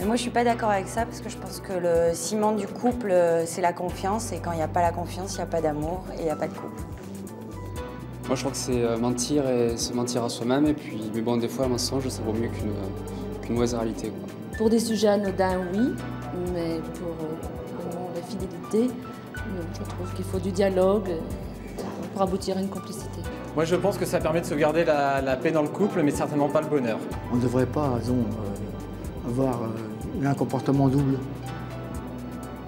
Mais moi, je suis pas d'accord avec ça parce que je pense que le ciment du couple, c'est la confiance. Et quand il n'y a pas la confiance, il n'y a pas d'amour et il n'y a pas de couple. Moi, je crois que c'est mentir et se mentir à soi-même. Et puis, mais bon, des fois, un mensonge, ça vaut mieux qu'une mauvaise réalité, quoi. Pour des sujets anodins, oui, mais pour vraiment la fidélité, je trouve qu'il faut du dialogue pour aboutir à une complicité. Moi, je pense que ça permet de sauvegarder la paix dans le couple, mais certainement pas le bonheur. On ne devrait pas, avoir un comportement double.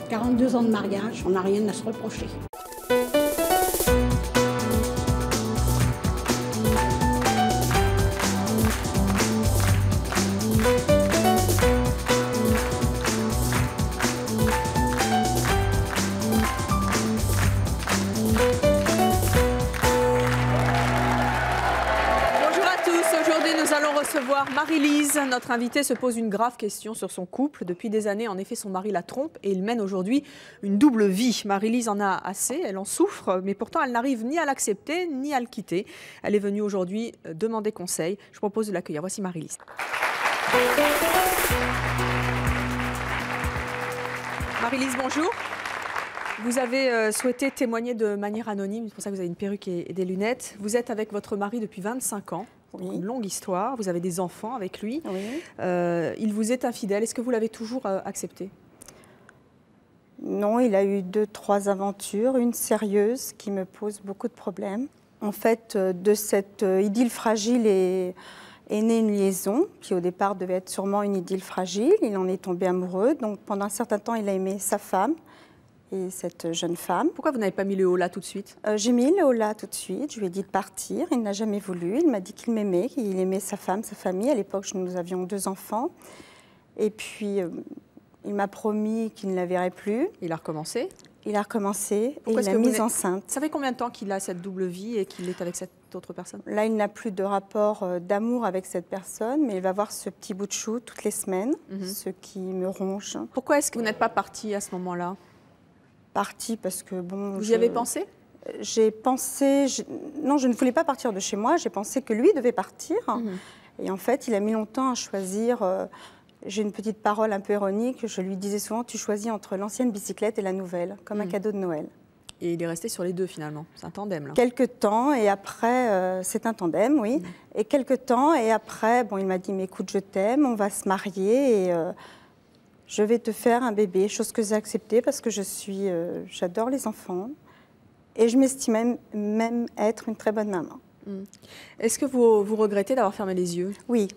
42 ans de mariage, on n'a rien à se reprocher. Marie-Lise, notre invitée, se pose une grave question sur son couple. Depuis des années, en effet, son mari la trompe et il mène aujourd'hui une double vie. Marie-Lise en a assez, elle en souffre, mais pourtant elle n'arrive ni à l'accepter ni à le quitter. Elle est venue aujourd'hui demander conseil. Je propose de l'accueillir. Voici Marie-Lise. Marie-Lise, bonjour. Vous avez souhaité témoigner de manière anonyme, c'est pour ça que vous avez une perruque et des lunettes. Vous êtes avec votre mari depuis 25 ans. Oui. Une longue histoire, vous avez des enfants avec lui. Oui. Il vous est infidèle, est-ce que vous l'avez toujours accepté? Non, il a eu 2-3 aventures, une sérieuse qui me pose beaucoup de problèmes. En fait, de cette idylle fragile est née une liaison qui au départ devait être sûrement une idylle fragile. Il en est tombé amoureux, donc pendant un certain temps il a aimé sa femme et cette jeune femme. Pourquoi vous n'avez pas mis le holà tout de suite? J'ai mis le holà tout de suite, je lui ai dit de partir, il n'a jamais voulu, il m'a dit qu'il m'aimait, qu'il aimait sa femme, sa famille. À l'époque, nous avions 2 enfants. Et puis, il m'a promis qu'il ne la verrait plus. Il a recommencé? Il a recommencé et il l'a mise enceinte. Ça fait combien de temps qu'il a cette double vie et qu'il est avec cette autre personne? Là, il n'a plus de rapport d'amour avec cette personne, mais il va voir ce petit bout de chou toutes les semaines, ce qui me ronge. Pourquoi est-ce que vous n'êtes pas partie à ce moment-là? Partie parce que bon... Vous y avez pensé? J'ai pensé... Non, je ne voulais pas partir de chez moi. J'ai pensé que lui devait partir. Et en fait, il a mis longtemps à choisir... J'ai une petite parole un peu ironique. Je lui disais souvent, tu choisis entre l'ancienne bicyclette et la nouvelle, comme un cadeau de Noël. Et il est resté sur les deux finalement. C'est un tandem là. Quelques temps et après, c'est un tandem, oui. Et quelques temps et après, bon, il m'a dit, mais écoute, je t'aime, on va se marier et... je vais te faire un bébé, chose que j'ai acceptée parce que j'adore les enfants et je m'estime même être une très bonne maman. Est-ce que vous regrettez d'avoir fermé les yeux? Oui.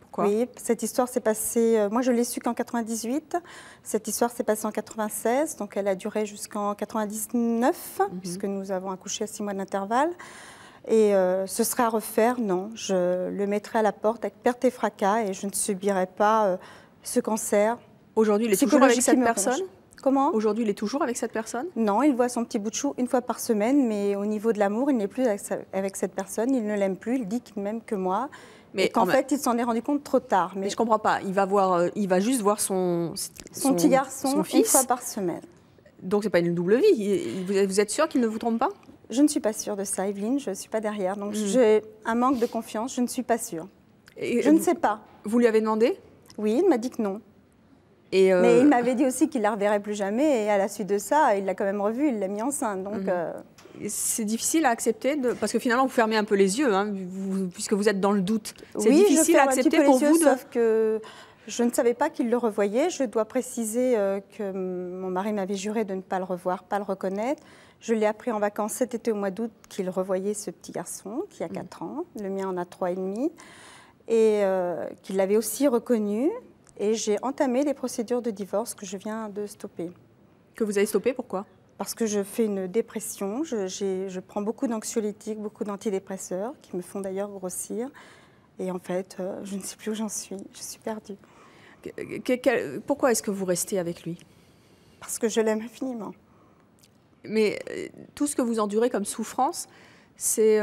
Pourquoi? Oui, cette histoire s'est passée, moi je l'ai su qu'en 98, cette histoire s'est passée en 96, donc elle a duré jusqu'en 99, puisque nous avons accouché à 6 mois d'intervalle. Et ce serait à refaire, non, je le mettrai à la porte avec perte et fracas et je ne subirai pas... ce cancer. Aujourd'hui, il est toujours avec cette personne? Comment? Aujourd'hui, il est toujours avec cette personne? Non, il voit son petit bout de chou une fois par semaine, mais au niveau de l'amour, il n'est plus avec cette personne, il ne l'aime plus, il dit qu'il ne m'aime que moi. Mais qu'en fait, il s'en est rendu compte trop tard. Mais je ne comprends pas, il va juste voir son petit garçon son fils, une fois par semaine. Donc, ce n'est pas une double vie. Vous êtes sûre qu'il ne vous trompe pas? Je ne suis pas sûre de ça, Evelyne, je ne suis pas derrière. Donc, j'ai un manque de confiance, je ne suis pas sûre. Je ne sais pas. Vous lui avez demandé? Oui, il m'a dit que non. Mais il m'avait dit aussi qu'il ne la reverrait plus jamais. Et à la suite de ça, il l'a quand même revue, il l'a mis enceinte. Donc, c'est difficile à accepter, parce que finalement, vous fermez un peu les yeux, hein, puisque vous êtes dans le doute. C'est oui, difficile à accepter pour vous sauf que je ne savais pas qu'il le revoyait. Je dois préciser que mon mari m'avait juré de ne pas le revoir, pas le reconnaître. Je l'ai appris en vacances cet été au mois d'août qu'il revoyait ce petit garçon qui a 4 ans. Le mien en a 3 et demi. Et qu'il l'avait aussi reconnu. Et j'ai entamé les procédures de divorce que je viens de stopper. Que vous avez stoppé, pourquoi? Parce que je fais une dépression. Je prends beaucoup d'anxiolytiques, beaucoup d'antidépresseurs, qui me font d'ailleurs grossir. Et en fait, je ne sais plus où j'en suis. Je suis perdue. Pourquoi est-ce que vous restez avec lui? Parce que je l'aime infiniment. Mais tout ce que vous endurez comme souffrance, c'est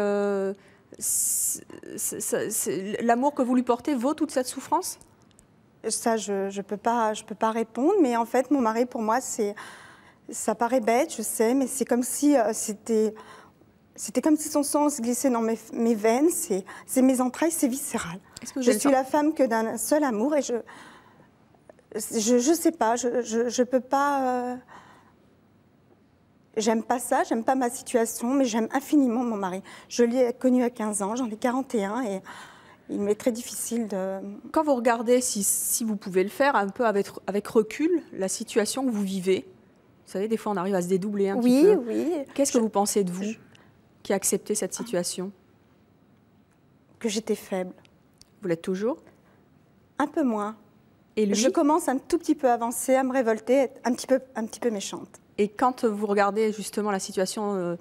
l'amour que vous lui portez vaut toute cette souffrance? Ça, je peux pas répondre. Mais en fait, mon mari, pour moi, ça paraît bête, je sais, mais c'est comme si c'était comme si son sang se glissait dans mes veines. C'est mes entrailles, c'est viscéral. Je suis la femme que d'un seul amour et Je sais pas, je peux pas... J'aime pas ça, j'aime pas ma situation, mais j'aime infiniment mon mari. Je l'ai connu à 15 ans, j'en ai 41 et il m'est très difficile de... Quand vous regardez, si vous pouvez le faire, un peu avec recul, la situation que vous vivez, vous savez, des fois on arrive à se dédoubler un petit peu. Oui. Qu'est-ce que vous pensez de vous qui acceptez cette situation? Que j'étais faible. Vous l'êtes toujours? Un peu moins. Et lui? Je commence un tout petit peu à avancer, à me révolter, être un petit peu méchante. Et quand vous regardez justement la situation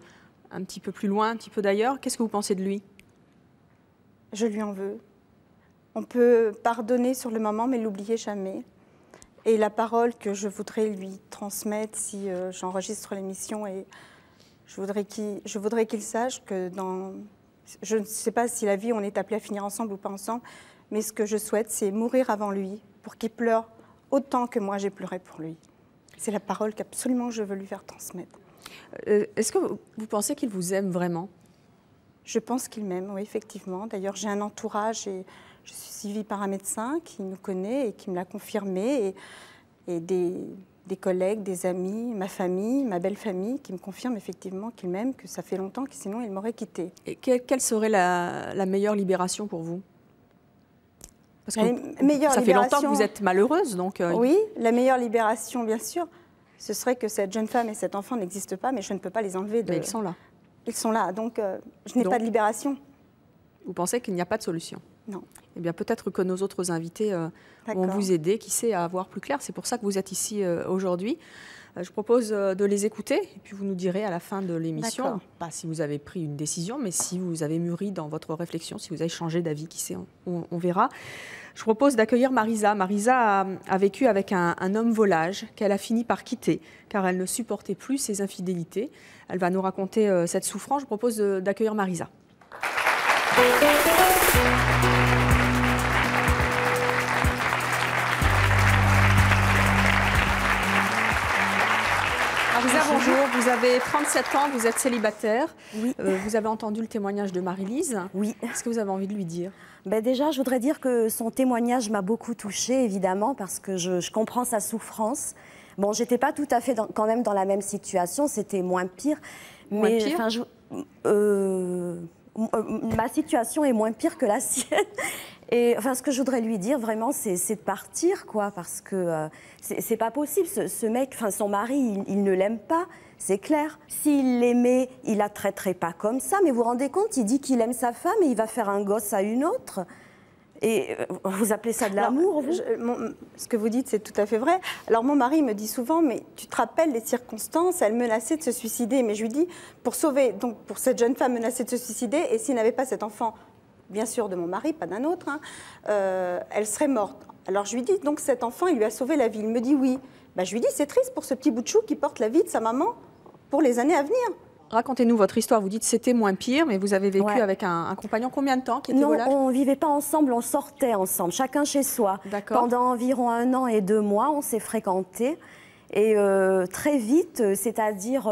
un petit peu plus loin, un petit peu d'ailleurs, qu'est-ce que vous pensez de lui? Je lui en veux. On peut pardonner sur le moment, mais l'oublier jamais. Et la parole que je voudrais lui transmettre si j'enregistre l'émission, et je voudrais qu'il sache que dans... Je ne sais pas si la vie, on est appelé à finir ensemble ou pas ensemble, mais ce que je souhaite, c'est mourir avant lui, pour qu'il pleure autant que moi j'ai pleuré pour lui. C'est la parole qu'absolument je veux lui faire transmettre. Est-ce que vous pensez qu'il vous aime vraiment? Je pense qu'il m'aime, oui, effectivement. D'ailleurs, j'ai un entourage et je suis suivie par un médecin qui nous connaît et qui me l'a confirmé, et des collègues, des amis, ma famille, ma belle famille, qui me confirment effectivement qu'il m'aime, que ça fait longtemps que sinon il m'aurait quittée. Et quelle serait la meilleure libération pour vous? Parce que ça fait longtemps que vous êtes malheureuse, donc... Oui, la meilleure libération, bien sûr, ce serait que cette jeune femme et cet enfant n'existent pas, mais je ne peux pas les enlever. Mais ils sont là. Ils sont là, donc je n'ai pas de libération. Vous pensez qu'il n'y a pas de solution? Non. Eh bien, peut-être que nos autres invités vont vous aider, qui sait, à voir plus clair. C'est pour ça que vous êtes ici aujourd'hui. Je propose de les écouter, et puis vous nous direz à la fin de l'émission, pas si vous avez pris une décision, mais si vous avez mûri dans votre réflexion, si vous avez changé d'avis, qui sait, on verra. Je propose d'accueillir Marisa. Marisa a vécu avec un homme volage qu'elle a fini par quitter, car elle ne supportait plus ses infidélités. Elle va nous raconter cette souffrance. Je propose d'accueillir Marisa. Marisa, bonjour. Vous avez 37 ans, vous êtes célibataire. Oui. Vous avez entendu le témoignage de Marie-Lise. Oui. Qu'est-ce que vous avez envie de lui dire? Déjà, je voudrais dire que son témoignage m'a beaucoup touchée, évidemment, parce que je comprends sa souffrance. Bon, j'étais pas tout à fait quand même dans la même situation, c'était moins pire. Moins pire? Ma situation est moins pire que la sienne. Et enfin, ce que je voudrais lui dire vraiment, c'est de partir, quoi, parce que c'est pas possible. Ce mec, enfin son mari, il ne l'aime pas, c'est clair. S'il l'aimait, il la traiterait pas comme ça. Mais vous vous rendez compte, il dit qu'il aime sa femme et il va faire un gosse à une autre. Et vous appelez ça de l'amour, vous? Ce que vous dites, c'est tout à fait vrai. Alors mon mari me dit souvent, mais tu te rappelles les circonstances, elle menaçait de se suicider. Mais je lui dis, pour cette jeune femme menacée de se suicider, et s'il n'avait pas cet enfant, bien sûr de mon mari, pas d'un autre, elle serait morte. Alors je lui dis, donc cet enfant, il lui a sauvé la vie. Il me dit oui. Je lui dis, c'est triste pour ce petit bout de chou qui porte la vie de sa maman pour les années à venir. Racontez-nous votre histoire. Vous dites que c'était moins pire, mais vous avez vécu avec un compagnon combien de temps qui était volage? Non, on ne vivait pas ensemble, on sortait ensemble, chacun chez soi. Pendant environ 1 an et 2 mois, on s'est fréquentés. Et très vite, c'est-à-dire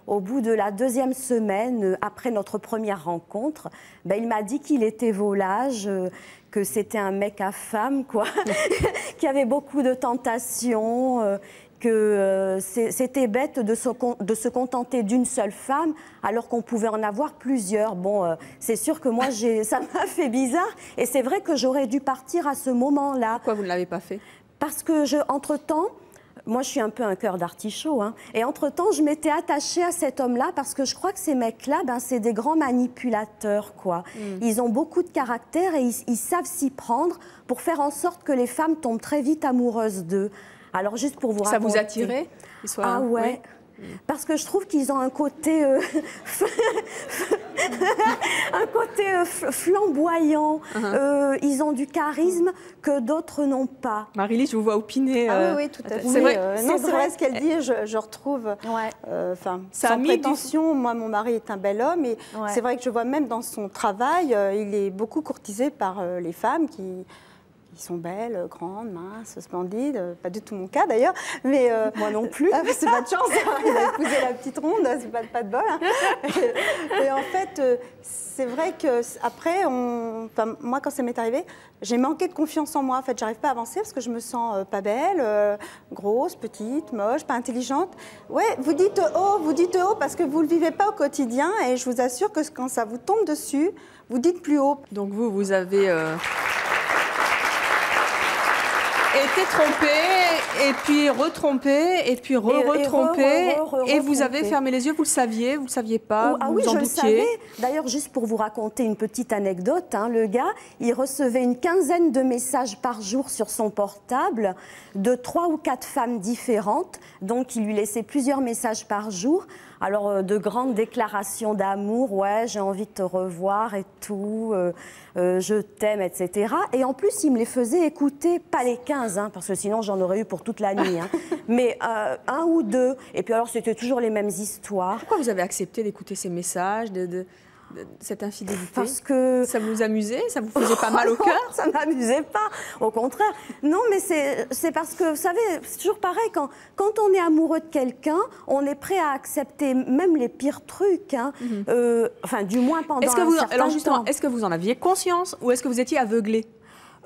au bout de la 2e semaine, après notre première rencontre, il m'a dit qu'il était volage, que c'était un mec à femme, quoi, qu'il y avait beaucoup de tentations, que c'était bête de se contenter d'une seule femme alors qu'on pouvait en avoir plusieurs. Bon, c'est sûr que moi, ça m'a fait bizarre et c'est vrai que j'aurais dû partir à ce moment-là. Pourquoi vous ne l'avez pas fait? Parce que, entre-temps, moi, je suis un peu un cœur d'artichaut, et entre-temps, je m'étais attachée à cet homme-là parce que je crois que ces mecs-là, c'est des grands manipulateurs, quoi. Ils ont beaucoup de caractère et ils savent s'y prendre pour faire en sorte que les femmes tombent très vite amoureuses d'eux. Alors, juste pour vous raconter... Ça vous attirait? Ah ouais. Oui. Parce que je trouve qu'ils ont un côté, flamboyant. Ils ont du charisme que d'autres n'ont pas. Marie-Lise, je vous vois opiner. Oui, tout à fait. C'est vrai, c'est vrai ce qu'elle dit. Je retrouve, sans prétention, moi, mon mari est un bel homme. Et c'est vrai que je vois même dans son travail, il est beaucoup courtisé par les femmes qui Ils sont belles, grandes, minces, splendides. Pas du tout mon cas d'ailleurs. Mais moi non plus. C'est pas de chance. Il a épousé la petite ronde, c'est pas de bol. Hein. Et en fait, c'est vrai qu'après, moi quand ça m'est arrivé, j'ai manqué de confiance en moi. En fait, j'arrive pas à avancer parce que je me sens pas belle, grosse, petite, moche, pas intelligente. Ouais, vous dites haut parce que vous le vivez pas au quotidien. Et je vous assure que quand ça vous tombe dessus, vous dites plus haut. Donc vous avez été trompé, et puis retrompé, et puis retrompé, et vous avez fermé les yeux, vous le saviez pas, ah vous oui, vous en je le doutiez. savais. D'ailleurs, juste pour vous raconter une petite anecdote, hein, le gars, il recevait une quinzaine de messages par jour sur son portable de 3 ou 4 femmes différentes, donc il lui laissait plusieurs messages par jour. Alors, de grandes déclarations d'amour, ouais, j'ai envie de te revoir et tout, je t'aime, etc. Et en plus, il me les faisait écouter, pas les 15, hein, parce que sinon j'en aurais eu pour toute la nuit, hein, mais 1 ou 2. Et puis alors, c'était toujours les mêmes histoires. Pourquoi vous avez accepté d'écouter ces messages, de cette infidélité? Parce que... Ça vous amusait? Ça vous faisait pas mal au cœur? Ça ne m'amusait pas, au contraire. Non, mais c'est parce que, vous savez, c'est toujours pareil, quand on est amoureux de quelqu'un, on est prêt à accepter même les pires trucs, hein, enfin, du moins pendant un certain temps. Est-ce que vous en aviez conscience ou est-ce que vous étiez aveuglé?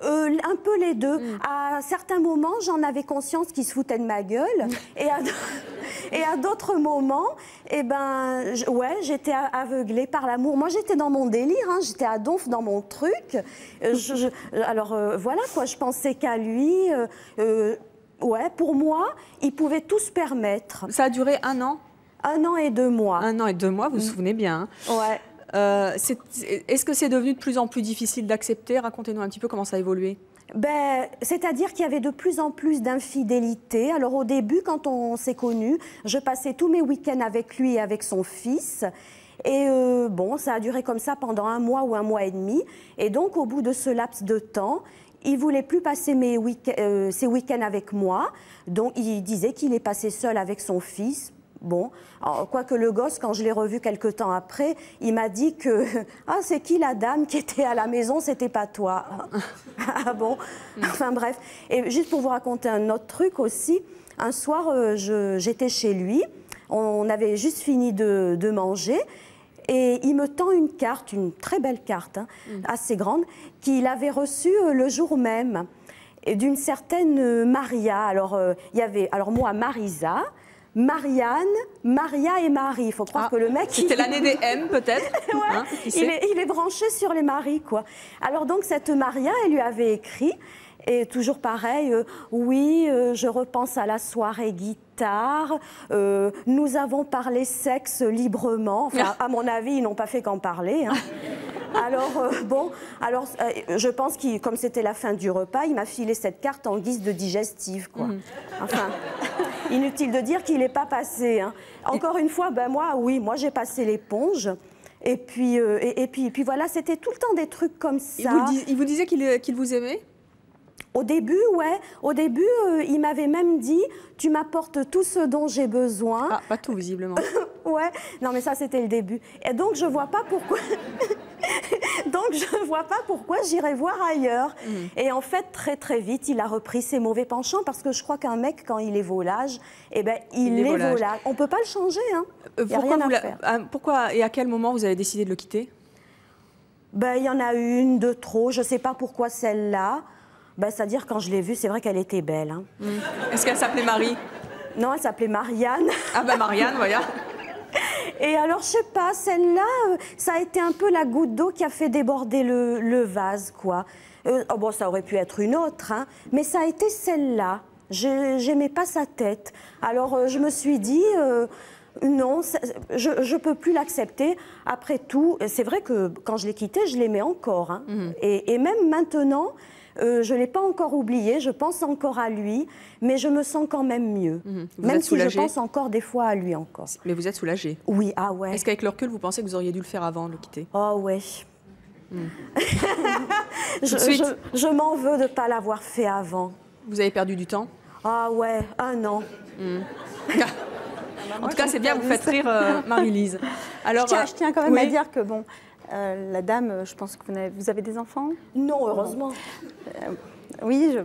Un peu les deux. À certains moments, j'en avais conscience qu'ils se foutaient de ma gueule. Et à d'autres moments, eh ben, ouais, j'étais aveuglée par l'amour. Moi, j'étais dans mon délire, hein, j'étais à donf dans mon truc. Alors, voilà, quoi, je pensais qu'à lui. Ouais, pour moi, il pouvait tout se permettre. Ça a duré 1 an? 1 an et 2 mois. 1 an et 2 mois, vous vous souvenez bien. Hein. Ouais. Est-ce que c'est devenu de plus en plus difficile d'accepter? Racontez-nous un petit peu comment ça a évolué. Ben, c'est-à-dire qu'il y avait de plus en plus d'infidélité. Alors au début, quand on s'est connus, je passais tous mes week-ends avec lui et avec son fils. Et bon, ça a duré comme ça pendant 1 mois ou 1 mois et demi. Et donc, au bout de ce laps de temps, il ne voulait plus passer ses week-ends avec moi. Donc, il disait qu'il est passé seul avec son fils. Bon, quoique le gosse, quand je l'ai revu quelque temps après, il m'a dit que « Ah, c'est qui la dame qui était à la maison, c'était pas toi. » Ah bon. Enfin bref. Et juste pour vous raconter un autre truc aussi, un soir, j'étais chez lui, on avait juste fini de manger, et il me tend une carte, une très belle carte, hein, assez grande, qu'il avait reçue le jour même, d'une certaine Maria. Alors, il y avait, moi, Marisa, Marianne, Maria et Marie. Il faut croire que le mec... C'était l'année des M, peut-être. Ouais, hein, il est branché sur les maris, quoi. Alors donc, cette Maria, elle lui avait écrit, et toujours pareil, oui, je repense à la soirée guitare, nous avons parlé sexe librement. Enfin, à mon avis, ils n'ont pas fait qu'en parler, hein. Alors, je pense que comme c'était la fin du repas, il m'a filé cette carte en guise de digestive, quoi. Enfin, inutile de dire qu'il n'est pas passé, hein. Encore une fois, ben moi j'ai passé l'éponge. Et puis voilà, c'était tout le temps des trucs comme ça. Il vous disait qu'il vous aimait? Au début, ouais. Au début, il m'avait même dit « Tu m'apportes tout ce dont j'ai besoin. » Ah, pas tout, visiblement. Ouais. Non, mais ça, c'était le début. Et donc, je vois pas pourquoi... j'irais voir ailleurs. Et en fait, très, très vite, il a repris ses mauvais penchants parce que je crois qu'un mec, quand il est volage, eh ben, il est volage. On peut pas le changer, hein. Y a rien à faire. Pourquoi et à quel moment vous avez décidé de le quitter? Ben, il y en a une de trop. Je sais pas pourquoi celle-là. Ben, c'est-à-dire, quand je l'ai vue, c'est vrai qu'elle était belle, hein. Est-ce qu'elle s'appelait Marie? Non, elle s'appelait Marianne. Ah ben Marianne, voilà. Et alors, je sais pas, celle-là, ça a été un peu la goutte d'eau qui a fait déborder le vase, quoi. Bon, ça aurait pu être une autre, hein, mais ça a été celle-là. J'aimais pas sa tête. Alors, je me suis dit... non, je ne peux plus l'accepter. Après tout, c'est vrai que quand je l'ai quitté, je l'aimais encore, hein. Et même maintenant... je ne l'ai pas encore oublié, je pense encore à lui, mais je me sens quand même mieux. Même si je pense encore des fois à lui encore. Mais vous êtes soulagée? Oui, ah ouais. Est-ce qu'avec le recul, vous pensez que vous auriez dû le faire avant de le quitter? Oh ouais. Je m'en veux de ne pas l'avoir fait avant. Vous avez perdu du temps? Ah ouais, 1 an. En tout cas, c'est bien, vous faites rire Marie-Lise. Alors, je tiens quand même à dire que bon... la dame, je pense que vous avez des enfants? Non, heureusement. Oui,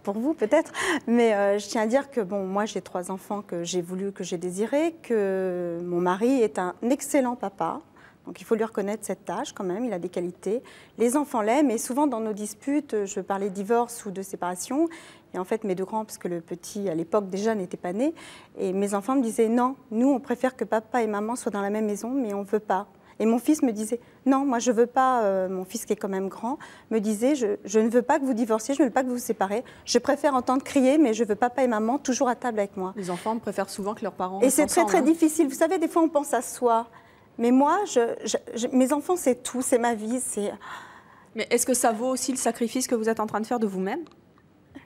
pour vous peut-être, mais je tiens à dire que bon, moi j'ai 3 enfants que j'ai voulu, que j'ai désiré, que mon mari est un excellent papa. Donc il faut lui reconnaître cette tâche quand même, il a des qualités. Les enfants l'aiment et souvent dans nos disputes, je parlais de divorce ou de séparation. Et en fait mes 2 grands, parce que le petit à l'époque déjà n'était pas né, et mes enfants me disaient non, nous on préfère que papa et maman soient dans la même maison, mais on ne veut pas. Et mon fils me disait non, moi je ne veux pas, mon fils qui est quand même grand, me disait je ne veux pas que vous divorciez, je ne veux pas que vous vous séparez. Je préfère entendre crier, mais je veux papa et maman toujours à table avec moi. Les enfants préfèrent souvent que leurs parents Et c'est très ensemble, très difficile. Vous savez, des fois on pense à soi. Mais moi, mes enfants, c'est tout, c'est ma vie. Mais est-ce que ça vaut aussi le sacrifice que vous êtes en train de faire de vous-même?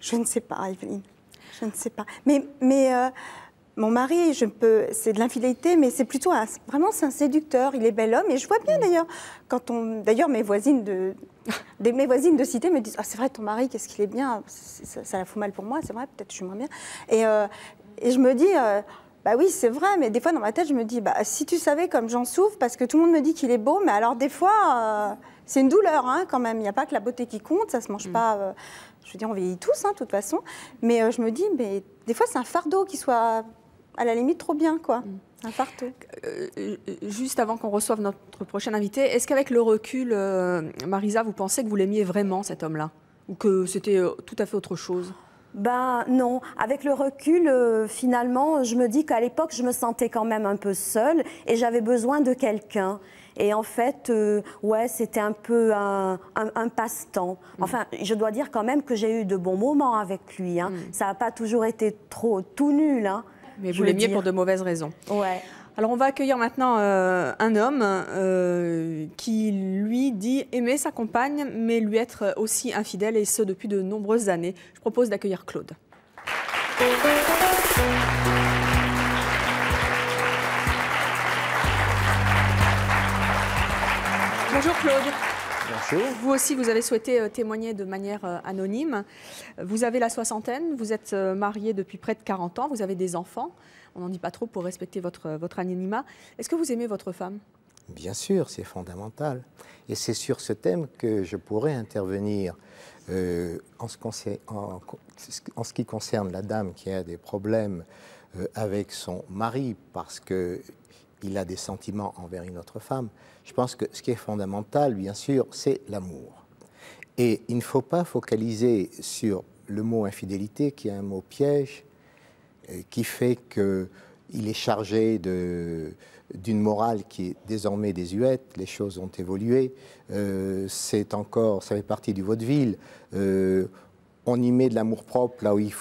Je ne sais pas, Evelyne. Je ne sais pas. Mais mon mari, c'est de l'infidélité, mais c'est plutôt vraiment c'est un séducteur. Il est bel homme. Et je vois bien d'ailleurs, d'ailleurs mes voisines de cité me disent « Ah, c'est vrai, ton mari, qu'est-ce qu'il est bien. Ça la fout mal pour moi, c'est vrai, peut-être je suis moins bien. » Et je me dis... bah oui, c'est vrai, mais des fois dans ma tête, je me dis, bah, si tu savais comme j'en souffre, parce que tout le monde me dit qu'il est beau, mais alors des fois, c'est une douleur hein, quand même. Il n'y a pas que la beauté qui compte, ça ne se mange pas. Je veux dire, on vieillit tous, hein, de toute façon. Mais je me dis, mais des fois, c'est un fardeau qui soit à la limite trop bien, quoi. Un fardeau. Juste avant qu'on reçoive notre prochain invité, est-ce qu'avec le recul, Marisa, vous pensez que vous l'aimiez vraiment, cet homme-là? Ou que c'était tout à fait autre chose? Ben non, avec le recul, finalement, je me dis qu'à l'époque, je me sentais quand même un peu seule et j'avais besoin de quelqu'un. Et en fait, ouais, c'était un peu un passe-temps. Enfin, je dois dire quand même que j'ai eu de bons moments avec lui. Hein. Ça n'a pas toujours été tout nul. Hein, mais vous l'aimiez pour de mauvaises raisons. Ouais. Alors, on va accueillir maintenant un homme qui, lui, dit aimer sa compagne, mais lui être aussi infidèle, et ce, depuis de nombreuses années. Je propose d'accueillir Claude. Bonjour Claude. Bonjour. Vous aussi, vous avez souhaité témoigner de manière anonyme. Vous avez la soixantaine, vous êtes marié depuis près de 40 ans, vous avez des enfants. On n'en dit pas trop pour respecter votre anonymat. Est-ce que vous aimez votre femme? Bien sûr, c'est fondamental. Et c'est sur ce thème que je pourrais intervenir en ce qui concerne la dame qui a des problèmes avec son mari parce qu'il a des sentiments envers une autre femme. Je pense que ce qui est fondamental, bien sûr, c'est l'amour. Et il ne faut pas focaliser sur le mot infidélité, qui est un mot piège, qui fait qu'il est chargé d'une morale qui est désormais désuète. Les choses ont évolué. Ça fait partie du vaudeville. On y met de l'amour-propre là où il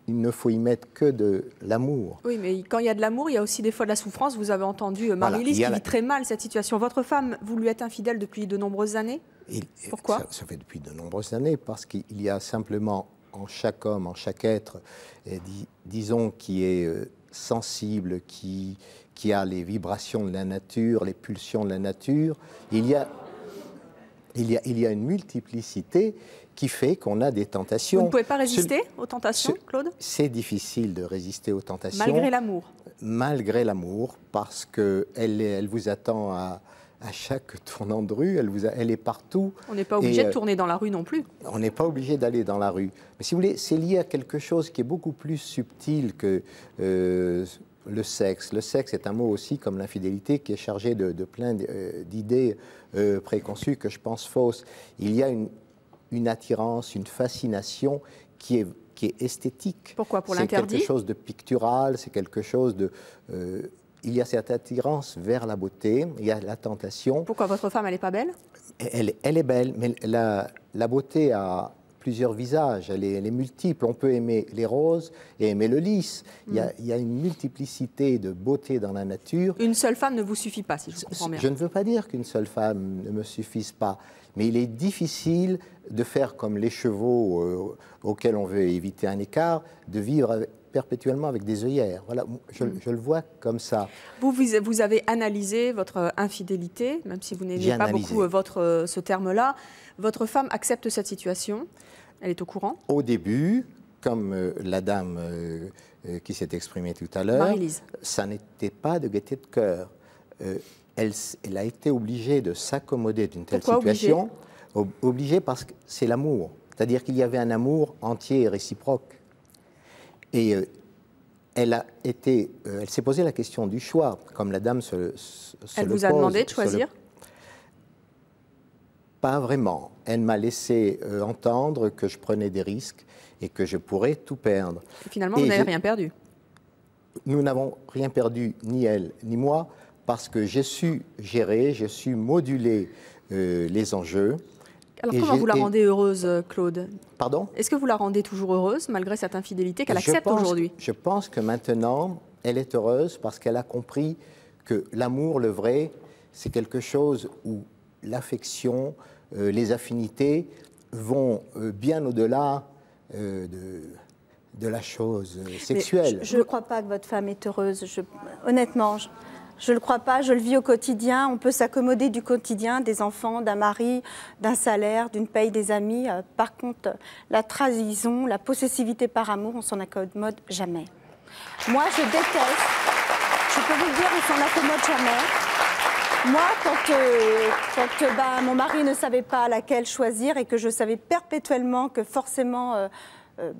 ne faut y mettre que de l'amour. Oui, mais quand il y a de l'amour, il y a aussi des fois de la souffrance. Vous avez entendu Marie-Lise qui vit très mal cette situation. Votre femme, vous lui êtes infidèle depuis de nombreuses années? Pourquoi? Ça fait depuis de nombreuses années, parce qu'il y a simplement en chaque homme, en chaque être, disons, qui est sensible, qui a les vibrations de la nature, les pulsions de la nature, il y a une multiplicité qui fait qu'on a des tentations. Vous ne pouvez pas résister aux tentations, Claude? C'est difficile de résister aux tentations. Malgré l'amour? Malgré l'amour, parce qu'elle vous attend à chaque tournant de rue, elle est partout. On n'est pas obligé de tourner dans la rue non plus. On n'est pas obligé d'aller dans la rue. Mais si vous voulez, c'est lié à quelque chose qui est beaucoup plus subtil que le sexe. Le sexe est un mot aussi, comme l'infidélité, qui est chargé de plein d'idées préconçues que je pense fausses. Il y a une attirance, une fascination qui est esthétique. Pourquoi? Pour l'interdit? C'est quelque chose de pictural, c'est quelque chose de... il y a cette attirance vers la beauté, il y a la tentation. Pourquoi? Votre femme, elle n'est pas belle? Elle est belle, mais la beauté a plusieurs visages, elle est multiple. On peut aimer les roses et aimer le lys. Il y a une multiplicité de beauté dans la nature. Une seule femme ne vous suffit pas, si je comprends bien. Je ne veux pas dire qu'une seule femme ne me suffise pas, mais il est difficile de faire comme les chevaux auxquels on veut éviter un écart, de vivre perpétuellement avec des œillères. Voilà, je le vois comme ça. Vous avez analysé votre infidélité, même si vous n'aimez pas beaucoup ce terme-là. Votre femme accepte cette situation? Elle est au courant? Au début, comme la dame qui s'est exprimée tout à l'heure, Marie-Lise, ça n'était pas de gaieté de cœur. Elle a été obligée de s'accommoder d'une telle situation. Obligée parce que c'est l'amour. C'est-à-dire qu'il y avait un amour entier et réciproque. Et elle s'est posé la question du choix, comme la dame se le pose. Elle vous a demandé de choisir? Pas vraiment. Elle m'a laissé entendre que je prenais des risques et que je pourrais tout perdre. Et finalement, vous n'avez rien perdu? Nous n'avons rien perdu, ni elle, ni moi, parce que j'ai su gérer, j'ai su moduler les enjeux. Alors comment vous la rendez heureuse, Claude? Pardon? Est-ce que vous la rendez toujours heureuse, malgré cette infidélité qu'elle accepte aujourd'hui? Je pense que maintenant, elle est heureuse parce qu'elle a compris que l'amour, le vrai, c'est quelque chose où l'affection, les affinités vont bien au-delà de la chose sexuelle. Je ne crois pas que votre femme est heureuse. Honnêtement, je ne le crois pas. Je le vis au quotidien. On peut s'accommoder du quotidien, des enfants, d'un mari, d'un salaire, d'une paye, des amis. Par contre, la trahison, la possessivité par amour, on s'en accommode jamais. Moi, je déteste. Je peux vous le dire, on s'en accommode jamais. Moi, quand mon mari ne savait pas laquelle choisir et que je savais perpétuellement que forcément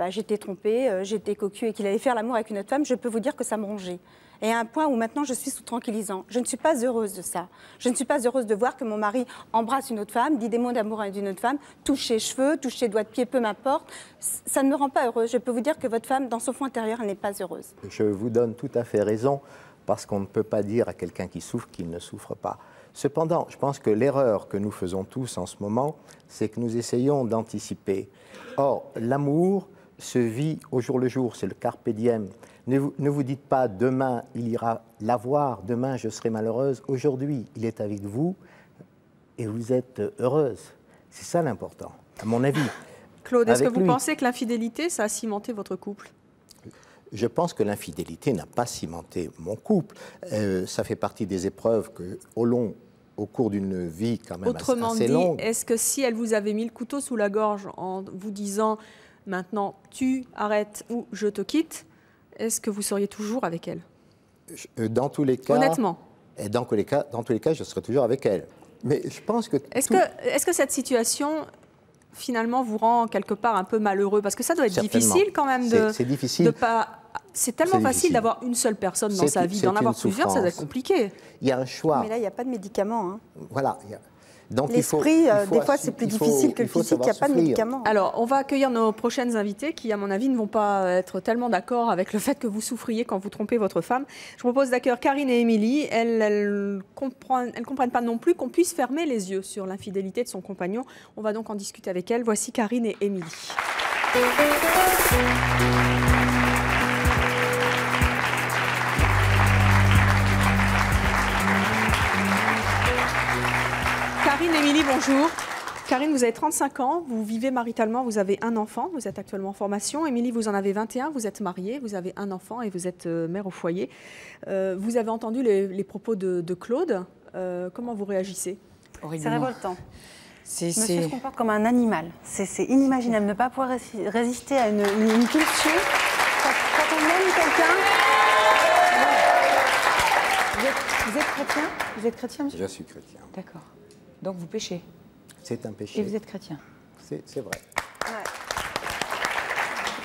j'étais trompée, j'étais cocu et qu'il allait faire l'amour avec une autre femme, je peux vous dire que ça me rongeait. Et à un point où maintenant je suis sous tranquillisant. Je ne suis pas heureuse de ça. Je ne suis pas heureuse de voir que mon mari embrasse une autre femme, dit des mots d'amour à une autre femme, touche ses cheveux, touche ses doigts de pied, peu m'importe. Ça ne me rend pas heureuse. Je peux vous dire que votre femme, dans son fond intérieur, elle n'est pas heureuse. Je vous donne tout à fait raison, parce qu'on ne peut pas dire à quelqu'un qui souffre qu'il ne souffre pas. Cependant, je pense que l'erreur que nous faisons tous en ce moment, c'est que nous essayons d'anticiper. Or, l'amour se vit au jour le jour, c'est le carpe diem. Ne vous dites pas, demain, il ira l'avoir, demain, je serai malheureuse. Aujourd'hui, il est avec vous et vous êtes heureuse. C'est ça l'important, à mon avis. Claude, est-ce que vous pensez que l'infidélité, ça a cimenté votre couple ? Je pense que l'infidélité n'a pas cimenté mon couple. Ça fait partie des épreuves que, au cours d'une vie quand même assez longue. Autrement dit, est-ce que si elle vous avait mis le couteau sous la gorge en vous disant « maintenant tu arrêtes ou je te quitte », est-ce que vous seriez toujours avec elle? Dans tous les cas... Honnêtement. Dans tous les cas, je serai toujours avec elle. Mais je pense que... Est-ce que cette situation, finalement, vous rend quelque part un peu malheureux? Parce que ça doit être difficile quand même de... C'est difficile. C'est tellement facile d'avoir une seule personne dans sa vie, d'en avoir plusieurs, ça doit être compliqué. Il y a un choix. Mais là, il n'y a pas de médicaments. Hein. Voilà. L'esprit, des fois, c'est plus difficile que le physique, il n'y a pas de médicaments. Alors, on va accueillir nos prochaines invités qui, à mon avis, ne vont pas être tellement d'accord avec le fait que vous souffriez quand vous trompez votre femme. Je vous propose d'accueillir Karine et Émilie. Elles ne comprennent pas non plus qu'on puisse fermer les yeux sur l'infidélité de son compagnon. On va donc en discuter avec elles. Voici Karine et Émilie. Karine, Émilie, bonjour. Karine, vous avez 35 ans, vous vivez maritalement, vous avez un enfant, vous êtes actuellement en formation. Émilie, vous en avez 21, vous êtes mariée, vous avez un enfant et vous êtes mère au foyer. Vous avez entendu les propos de Claude. Comment vous réagissez? C'est révoltant. Monsieur se comporte comme un animal. C'est inimaginable de ne pas pouvoir résister à une pulsion. Quand on aime quelqu'un... Vous êtes chrétien? Vous êtes chrétien, monsieur? Je suis chrétien. D'accord. Donc vous péchez? C'est un péché. Et vous êtes chrétien? C'est vrai. Ouais.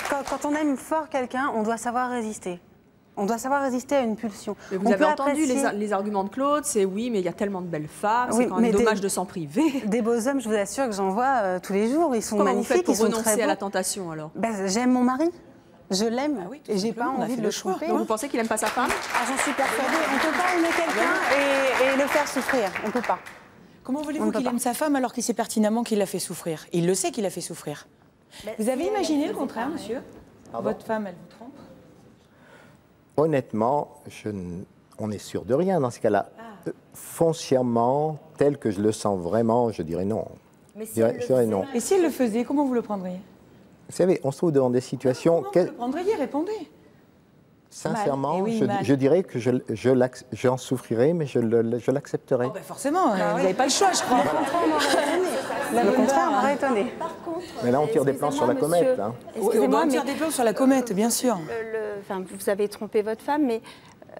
Quand on aime fort quelqu'un, on doit savoir résister. On doit savoir résister à une pulsion. Mais vous avez entendu les arguments de Claude, c'est oui, mais il y a tellement de belles femmes, c'est quand même dommage de s'en priver. Des beaux hommes, je vous assure que j'en vois tous les jours, ils sont magnifiques. Comment vous faites pour renoncer à la tentation alors? J'aime mon mari. Je l'aime et j'ai pas envie de le tromper. Donc vous pensez qu'il n'aime pas sa femme? J'en suis persuadée. On ne peut pas aimer quelqu'un et le faire souffrir. On ne peut pas. Comment voulez-vous qu'il aime sa femme alors qu'il sait pertinemment qu'il l'a fait souffrir? Il le sait qu'il l'a fait souffrir. Vous avez imaginé le contraire, monsieur? Votre femme, elle vous trompe? Honnêtement, on n'est sûr de rien dans ce cas-là. Foncièrement, tel que je le sens vraiment, je dirais non. Mais si je dirais non. Et si elle le faisait, comment vous le prendriez? Vous savez, on se trouve devant des situations... Comment vous le prendriez? Répondez. Sincèrement, je dirais que j'en souffrirai, mais je l'accepterai. Oh forcément, vous n'avez pas le choix, je crois. Le contraire m'aurait étonné. Mais là, on tire des plans sur la comète. Hein. On tire des plans sur la comète, bien sûr. Vous avez trompé votre femme, mais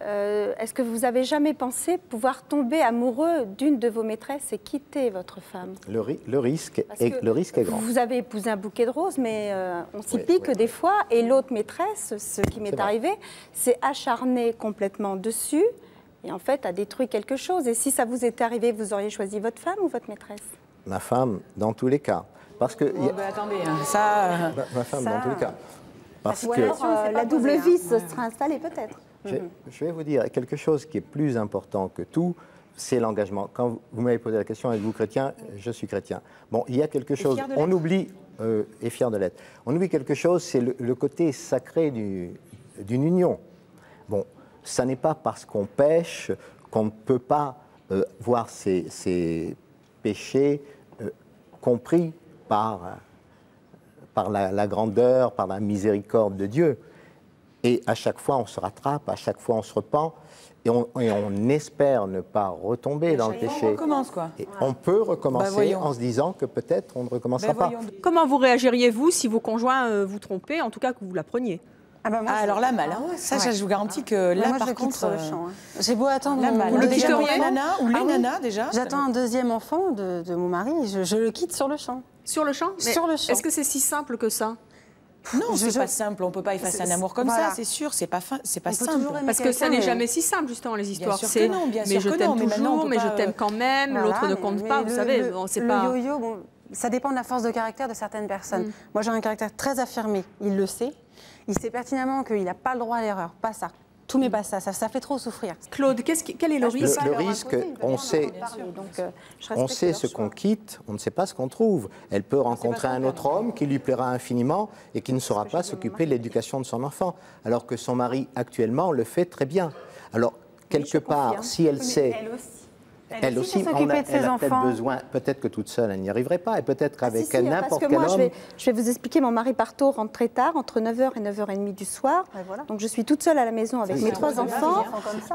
Est-ce que vous avez jamais pensé pouvoir tomber amoureux d'une de vos maîtresses et quitter votre femme? Le risque est grand. Vous avez épousé un bouquet de roses, mais on s'y pique des fois. Et l'autre maîtresse, ce qui m'est arrivé, s'est acharnée complètement dessus et en fait a détruit quelque chose. Et si ça vous était arrivé, vous auriez choisi votre femme ou votre maîtresse? Ma femme, dans tous les cas. Parce que... attendez, ça... Ma femme, dans tous les cas. Parce ou que... alors, la double vie se sera installée peut-être. Je vais vous dire, quelque chose qui est plus important que tout, c'est l'engagement. Quand vous m'avez posé la question, êtes-vous chrétien? Je suis chrétien. Bon, il y a quelque chose, on oublie, et fier de l'être, on oublie quelque chose, c'est le côté sacré d'une union. Bon, ça n'est pas parce qu'on pêche qu'on ne peut pas voir ses péchés compris par la grandeur, par la miséricorde de Dieu. Et à chaque fois, on se rattrape, à chaque fois, on se repent, et on espère ne pas retomber dans le péché. On recommence, quoi. Et on peut recommencer en se disant que peut-être on ne recommencera pas. Comment vous réagiriez-vous si vos conjoints vous trompaient, en tout cas que vous l'appreniez? Alors là, mal. Ça, je vous garantis que là, moi, par je contre... sur le champ. J'ai beau attendre... Vous le quittez la nana ou les nanas, déjà? J'attends un deuxième enfant de mon mari, je le quitte sur le champ. Sur le champ? Sur le champ. Est-ce que c'est si simple que ça? Non, c'est pas simple. On peut pas effacer un amour comme ça, c'est sûr. C'est pas simple. Parce que ça n'est jamais si simple, justement, les histoires. Bien sûr que non, bien sûr que non. Mais je t'aime toujours, mais je t'aime quand même, l'autre ne compte pas, vous savez. Le yo-yo, bon, ça dépend de la force de caractère de certaines personnes. Moi, j'ai un caractère très affirmé. Il le sait. Il sait pertinemment qu'il n'a pas le droit à l'erreur. Pas ça. Tout mais pas ça. Ça fait trop souffrir. Claude, quel est le risque? Le risque, on sait ce qu'on quitte, on ne sait pas ce qu'on trouve. Elle peut rencontrer un autre homme qui lui plaira infiniment et qui ne saura pas s'occuper de l'éducation de son enfant, alors que son mari, actuellement, le fait très bien. Alors, quelque part, si elle sait... Elle aussi, elle a peut-être besoin, peut-être que toute seule, elle n'y arriverait pas, et peut-être qu'avec n'importe quel homme... Je vais vous expliquer, mon mari part tôt, rentre très tard, entre 9h et 9h30 du soir. Donc je suis toute seule à la maison avec mes 3 enfants.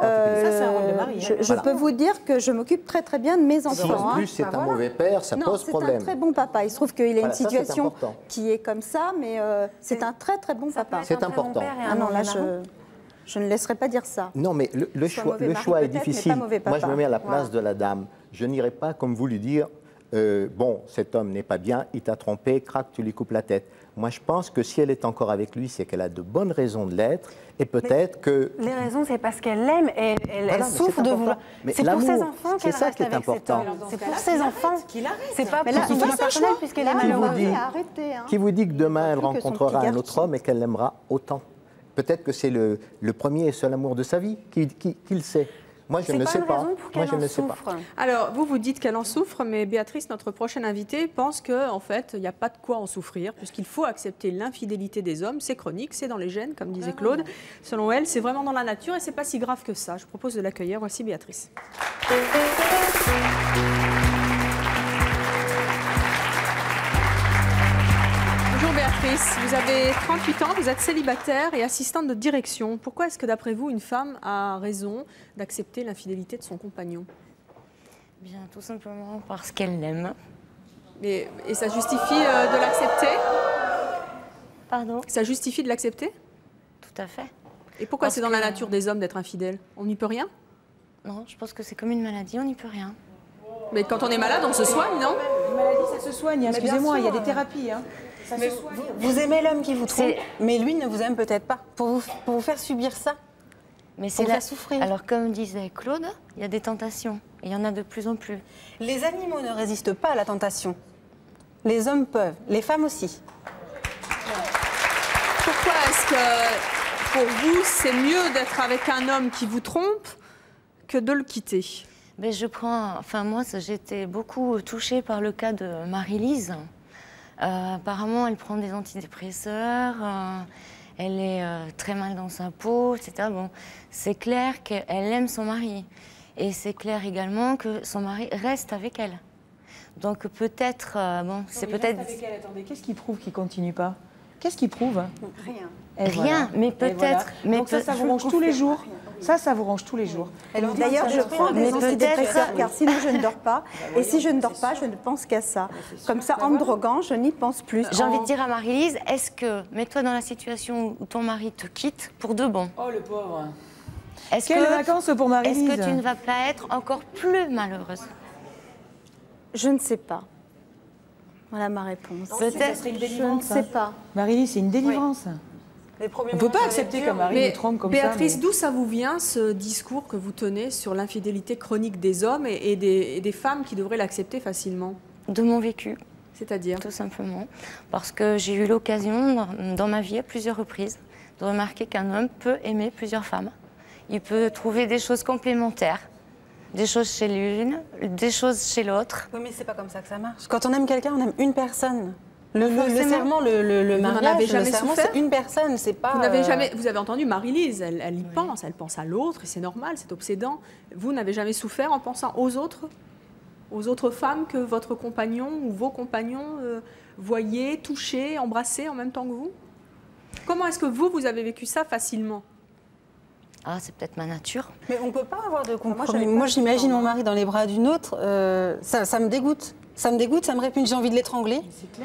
Je peux vous dire que je m'occupe très très bien de mes enfants. Si en plus c'est un mauvais père, ça pose problème. C'est un très bon papa. Il se trouve qu'il a une situation qui est comme ça, mais c'est un très très bon papa. C'est important. Ah non, là je ne laisserai pas dire ça. Non, mais le choix est difficile. Moi, je me mets à la place de la dame. Je n'irai pas, comme vous lui dire, bon, cet homme n'est pas bien, il t'a trompé, crac, tu lui coupes la tête. Moi, je pense que si elle est encore avec lui, c'est qu'elle a de bonnes raisons de l'être, et peut-être que... Les raisons, c'est parce qu'elle l'aime, et elle souffre de vouloir... C'est pour ses enfants qu'elle reste avec cet homme. C'est pour ses enfants. C'est pas pour son bien personnel, puisqu'elle est malheureuse. Qui vous dit que demain, elle rencontrera un autre homme et qu'elle l'aimera autant? Peut-être que c'est le premier et seul amour de sa vie, qui le sait. Moi, je ne le sais pas. Moi, je ne le sais pas. Alors, vous dites qu'elle en souffre, mais Béatrice, notre prochaine invitée, pense qu'en fait, il n'y a pas de quoi en souffrir, puisqu'il faut accepter l'infidélité des hommes. C'est chronique, c'est dans les gènes, comme disait Claude. Selon elle, c'est vraiment dans la nature et c'est pas si grave que ça. Je vous propose de l'accueillir. Voici Béatrice. Bonjour Béatrice, vous avez 38 ans, vous êtes célibataire et assistante de direction. Pourquoi est-ce que d'après vous, une femme a raison d'accepter l'infidélité de son compagnon? Bien, tout simplement parce qu'elle l'aime. Et ça justifie de l'accepter? Pardon? Ça justifie de l'accepter? Tout à fait. Et pourquoi c'est dans la nature des hommes d'être infidèles? On n'y peut rien? Non, je pense que c'est comme une maladie, on n'y peut rien. Mais quand on est malade, on se soigne, non? Une maladie, ça se soigne, excusez-moi, il y a des thérapies. Hein. Vous aimez l'homme qui vous trompe, mais lui ne vous aime peut-être pas. Pour vous faire subir ça, mais c'est là souffrir. Alors, comme disait Claude, il y a des tentations. Et il y en a de plus en plus. Les animaux ne résistent pas à la tentation. Les hommes peuvent, les femmes aussi. Pourquoi est-ce que, pour vous, c'est mieux d'être avec un homme qui vous trompe que de le quitter? Mais moi, j'étais beaucoup touchée par le cas de Marie-Lise. Apparemment, elle prend des antidépresseurs, elle est très mal dans sa peau, etc. Bon, c'est clair qu'elle aime son mari. Et c'est clair également que son mari reste avec elle. Donc peut-être, c'est peut-être... Attendez, qu'est-ce qui prouve qu'il ne continue pas? Qu'est-ce qui prouve? Rien. Rien, mais peut-être... Voilà. Donc ça vous range tous les jours. Ça vous range tous les jours. D'ailleurs, je prends des antidépresseurs car sinon je ne dors pas. Et si je ne dors pas, je ne pense qu'à ça. Comme ça, en me droguant, je n'y pense plus. J'ai envie de dire à Marie-Lise, mets-toi dans la situation où ton mari te quitte pour de bon. Oh, le pauvre. Quelles vacances pour Marie-Lise? Est-ce que tu ne vas pas être encore plus malheureuse? Je ne sais pas. Voilà ma réponse. Peut-être une délivrance. Je ne sais pas. Marie-Lise, c'est une délivrance. Les premiers On ne peut mois, pas ça accepter va être que dur. Marie nous trompe comme Béatrice, ça. d'où ça vous vient ce discours que vous tenez sur l'infidélité chronique des hommes et des femmes qui devraient l'accepter facilement? De mon vécu. C'est-à-dire? Tout simplement. Parce que j'ai eu l'occasion, dans ma vie, à plusieurs reprises, de remarquer qu'un homme peut aimer plusieurs femmes. Il peut trouver des choses complémentaires. Des choses chez l'une, des choses chez l'autre. Oui, mais c'est pas comme ça que ça marche. Quand on aime quelqu'un, on aime une personne. Le Forcément. serment, le Vous n'en mariage, avez jamais le serment, souffert? c'est une personne, c'est pas... Vous avez entendu Marie-Lise, elle y pense, elle pense à l'autre, et c'est normal, c'est obsédant. Vous n'avez jamais souffert en pensant aux autres femmes que votre compagnon ou vos compagnons voyaient, touchaient, embrassaient en même temps que vous? Comment est-ce que vous avez vécu ça facilement? Ah, c'est peut-être ma nature. Mais on ne peut pas avoir de compromis. Moi, j'imagine mon mari dans les bras d'une autre, ça me dégoûte. Ça me dégoûte, ça me répugne, j'ai envie de l'étrangler,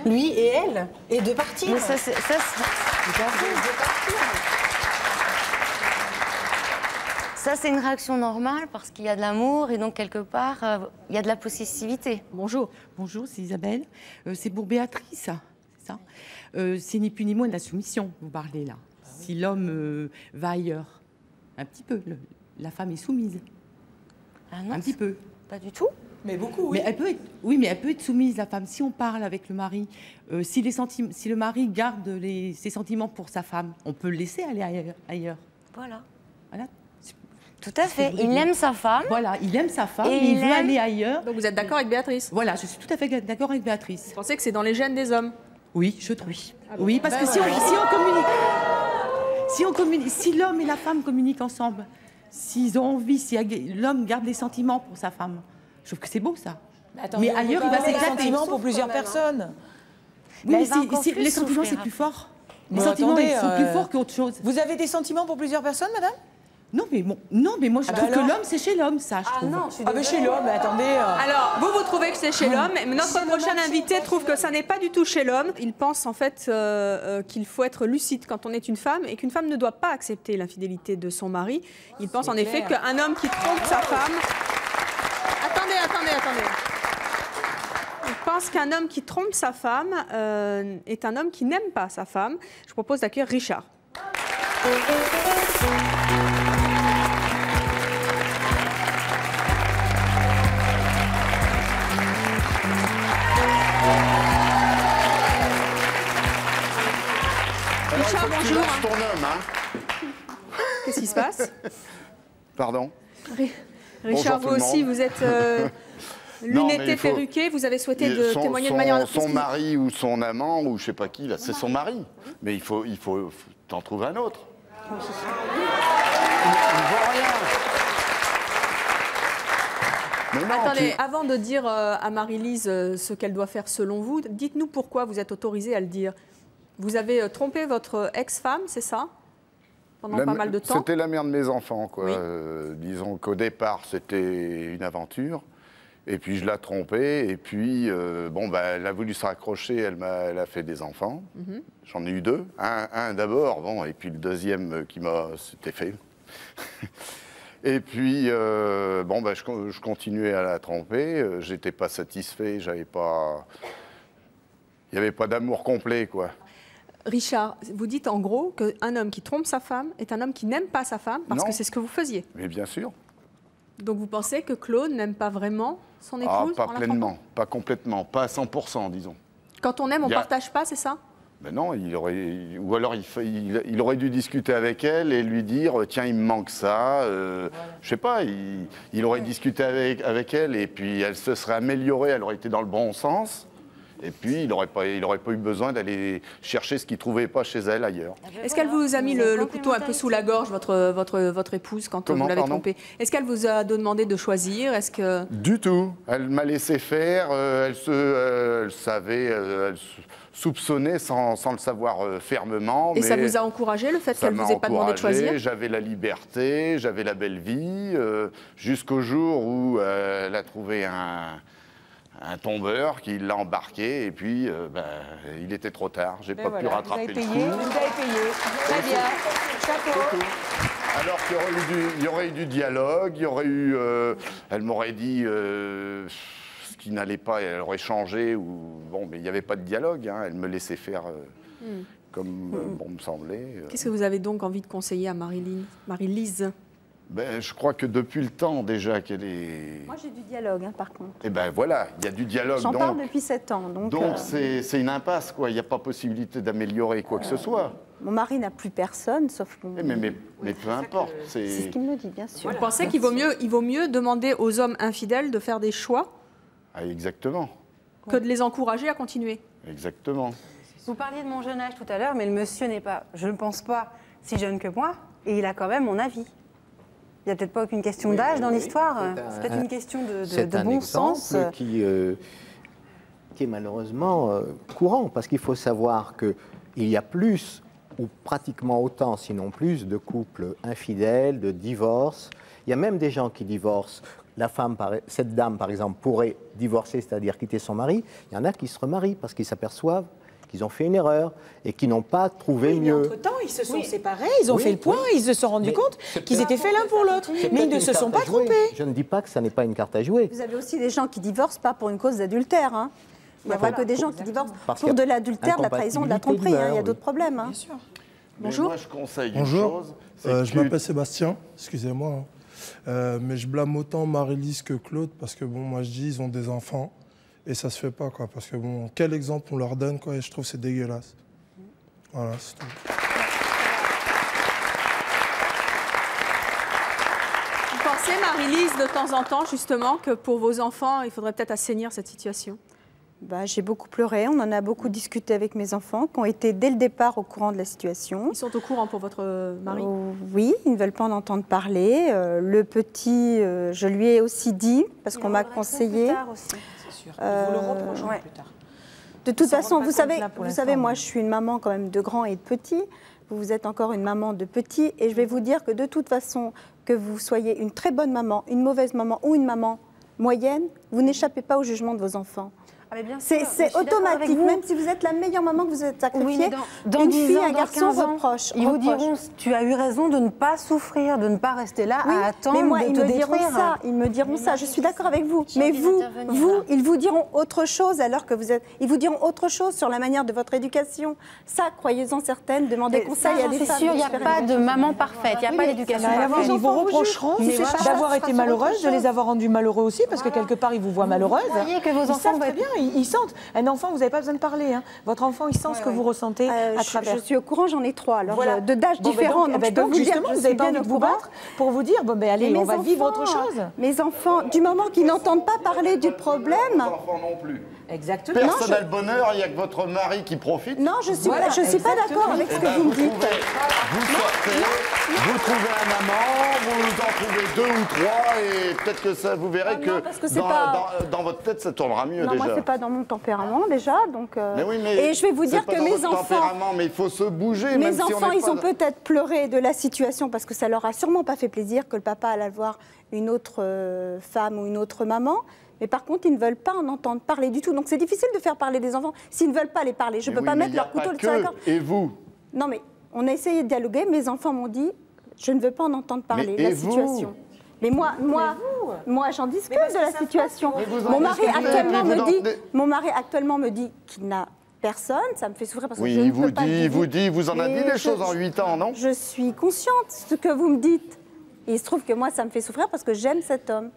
lui et elle, et de partir. Mais ça, c'est une réaction normale parce qu'il y a de l'amour et donc quelque part, il y a de la possessivité. Bonjour. Bonjour, c'est Isabelle. C'est pour Béatrice, c'est ça. C'est ni plus ni moins de la soumission, vous parlez là. Si l'homme va ailleurs, un petit peu, la femme est soumise. Ah non, un petit peu. Pas du tout. Mais beaucoup, oui. Mais elle peut être, oui, mais elle peut être soumise, la femme. Si on parle avec le mari, si le mari garde ses sentiments pour sa femme, on peut le laisser aller ailleurs. Voilà. Voilà. Tout à fait. Il aime sa femme. Voilà, il aime sa femme, et il veut aller ailleurs. Donc vous êtes d'accord avec Béatrice? Voilà, je suis tout à fait d'accord avec Béatrice. Vous pensez que c'est dans les gènes des hommes? Oui, je trouve. Ah bon. Oui, parce que si on communique, si l'homme et la femme communiquent ensemble, s'ils ont envie, si l'homme garde les sentiments pour sa femme, je trouve que c'est beau ça. Mais ailleurs, il va s'éclater. Les sentiments pour plusieurs personnes. Oui, mais les sentiments, c'est plus fort. Les sentiments, ils sont plus forts qu'autre chose. Vous avez des sentiments pour plusieurs personnes, madame? Non, mais moi, je trouve que l'homme, c'est chez l'homme, ça, je trouve. Non, mais chez l'homme, attendez. Alors, vous trouvez que c'est chez l'homme, mais notre prochain invité trouve que ça n'est pas du tout chez l'homme. Il pense en fait qu'il faut être lucide quand on est une femme et qu'une femme ne doit pas accepter l'infidélité de son mari. Il pense en effet qu'un homme qui trompe sa femme... Attendez. Il pense qu'un homme qui trompe sa femme est un homme qui n'aime pas sa femme. Je propose d'accueillir Richard. Richard, bonjour. Tu lâches ton homme, hein? Qu'est-ce qui se passe? Pardon? Richard, vous aussi, vous êtes lunetté, perruqué, vous avez souhaité témoigner de manière... Son mari ou son amant, ou je sais pas qui, là, c'est son mari. Mais il faut t'en trouver un autre. Il ne vaut rien. Mais non, attendez, avant de dire à Marie-Lise ce qu'elle doit faire selon vous, dites-nous pourquoi vous êtes autorisée à le dire. Vous avez trompé votre ex-femme, c'est ça? Pendant pas mal de temps. C'était la mère de mes enfants, quoi. Oui. Disons qu'au départ, c'était une aventure. Et puis, je l'ai trompée. Et puis, elle a voulu se raccrocher. Elle a fait des enfants. Mhm. J'en ai eu deux. Un d'abord, et puis le deuxième qui s'était fait. Et puis, je continuais à la tromper. J'étais pas satisfait. Il n'y avait pas d'amour complet, quoi. Richard, vous dites en gros qu'un homme qui trompe sa femme est un homme qui n'aime pas sa femme parce que c'est ce que vous faisiez. Mais bien sûr. Donc vous pensez que Claude n'aime pas vraiment son épouse? Pas pleinement, pas complètement, pas à 100%, disons. Quand on aime, on ne partage pas, c'est ça? Ben non, il aurait dû discuter avec elle et lui dire tiens, il me manque ça. Je sais pas, il aurait discuté avec elle et puis elle se serait améliorée, elle aurait été dans le bon sens. Et puis, il n'aurait pas eu besoin d'aller chercher ce qu'il ne trouvait pas chez elle ailleurs. Est-ce qu'elle vous a mis le couteau un peu sous la gorge, votre épouse, quand vous l'avez trompée? Est-ce qu'elle vous a demandé de choisir? Du tout. Elle m'a laissé faire. Elle savait, elle soupçonnait sans le savoir fermement. Et ça vous a encouragé, le fait qu'elle ne vous ait pas demandé de choisir? J'avais la liberté, j'avais la belle vie, jusqu'au jour où elle a trouvé un tombeur qui l'a embarqué et puis il était trop tard. J'ai pas pu rattraper le coup. Vous avez payé. Très bien. Chapeau. Alors qu'il y aurait eu du dialogue, il y aurait eu... elle m'aurait dit ce qui n'allait pas, et elle aurait changé. Ou, bon, mais il n'y avait pas de dialogue, hein, elle me laissait faire comme bon me semblait. Qu'est-ce que vous avez donc envie de conseiller à Marie-Lise? Ben, je crois que depuis le temps déjà qu'elle est... Moi j'ai du dialogue hein, par contre. Eh ben voilà, il y a du dialogue. J'en parle depuis 7 ans. Donc c'est une impasse, quoi. Il n'y a pas possibilité d'améliorer quoi que ce soit. Mon mari n'a plus personne, sauf que... Mais peu importe. C'est ce qu'il me dit, bien sûr. Vous pensez qu'il vaut mieux demander aux hommes infidèles de faire des choix exactement. Que de les encourager à continuer? Exactement. Vous parliez de mon jeune âge tout à l'heure, mais le monsieur n'est pas, je ne pense pas, si jeune que moi, et il a quand même mon avis. Il n'y a peut-être pas aucune question d'âge dans l'histoire, c'est peut-être une question de bon sens. C'est un exemple qui est malheureusement courant, parce qu'il faut savoir qu'il y a plus, ou pratiquement autant, sinon plus, de couples infidèles, de divorces. Il y a même des gens qui divorcent. Cette dame, par exemple, pourrait divorcer, c'est-à-dire quitter son mari. Il y en a qui se remarient parce qu'ils s'aperçoivent qu'ils ont fait une erreur et qui n'ont pas trouvé mieux. Entre-temps, ils se sont séparés, ils ont fait le point, ils se sont rendus compte qu'ils étaient faits l'un pour l'autre. Mais ils ne se sont pas trompés. Je ne dis pas que ça n'est pas une carte à jouer. Vous avez aussi des gens qui divorcent pas pour une cause d'adultère. Hein. Il n'y a pas que des gens qui divorcent pour de l'adultère, de la trahison, de la tromperie. Il y a d'autres problèmes. Hein. Bien sûr. Bonjour. Moi, je conseille une Bonjour. chose. Je m'appelle Sébastien, excusez-moi. Mais je blâme autant Marie-Lise que Claude parce que, bon, moi je dis, ils ont des enfants. Et ça se fait pas, quoi, parce que bon, quel exemple on leur donne, quoi, et je trouve que c'est dégueulasse. Voilà, c'est tout. Vous pensez, Marie-Lise, de temps en temps, justement, que pour vos enfants, il faudrait peut-être assainir cette situation? J'ai beaucoup pleuré, on en a beaucoup discuté avec mes enfants, qui ont été dès le départ au courant de la situation. Ils sont au courant pour votre mari? Oui, ils ne veulent pas en entendre parler. Le petit, je lui ai aussi dit, parce qu'on m'a conseillé... Vous le reprocherez plus tard. De toute façon, vous savez, moi je suis une maman quand même de grands et de petits. Vous êtes encore une maman de petits. Et je vais vous dire que de toute façon, que vous soyez une très bonne maman, une mauvaise maman ou une maman moyenne, vous n'échappez pas au jugement de vos enfants. C'est automatique, même si vous êtes la meilleure maman que vous êtes sacrifiée, dans une 10 fille, ans, un garçon reproche. Ils vous diront, tu as eu raison de ne pas souffrir, de ne pas rester là à attendre mais moi, de ils te me détruire. diront ça, ils me diront ça, je suis d'accord avec vous. Mais vous, ils vous diront autre chose alors que vous êtes... Ils vous diront autre chose sur la manière de votre éducation. Ça, croyez-en certaines, demandez conseil à des femmes. C'est sûr, il n'y a pas de maman parfaite, il n'y a pas d'éducation parfaite. Ils vous reprocheront d'avoir été malheureuses, de les avoir rendus malheureux aussi, parce que quelque part, ils vous voient malheureuses. Vous voyez que vos enfants savent très bien, ils sentent. Un enfant, vous n'avez pas besoin de parler. Hein. Votre enfant, il sent ce que vous ressentez à travers. Je suis au courant, j'en ai 3, alors d'âge différents. Donc justement, vous n'avez pas envie de vous battre pour vous dire, bon, ben, allez, on va vivre autre chose. Mes enfants, du moment qu'ils n'entendent pas parler du problème... Mes enfants non plus. Exactement. Personne n'a le bonheur, il n'y a que votre mari qui profite. Non, je ne suis pas d'accord avec ce que vous me dites. Vous sortez, vous trouvez un amant, vous en trouvez 2 ou 3, et peut-être que ça, vous verrez que dans votre tête, ça tournera mieux déjà. Non, moi, ce n'est pas dans mon tempérament déjà. Donc, mais oui, mais et je vais vous dire que mes enfants... Mais il faut se bouger. Mes enfants, ils ont peut-être pleuré de la situation parce que ça leur a sûrement pas fait plaisir que le papa allait voir une autre femme ou une autre maman. Mais par contre, ils ne veulent pas en entendre parler du tout. Donc c'est difficile de faire parler des enfants s'ils ne veulent pas les parler. Je ne peux pas mettre leur couteau sur la gorge. Et vous? Non, mais on a essayé de dialoguer. Mes enfants m'ont dit, je ne veux pas en entendre parler de la situation. Mais moi, j'en discute de la situation. Mon mari actuellement me dit qu'il n'a personne, ça me fait souffrir parce que je ne peux pas le dire. Vous en a dit des choses en 8 ans, non? Je suis consciente de ce que vous me dites. Et il se trouve que moi, ça me fait souffrir parce que j'aime cet homme.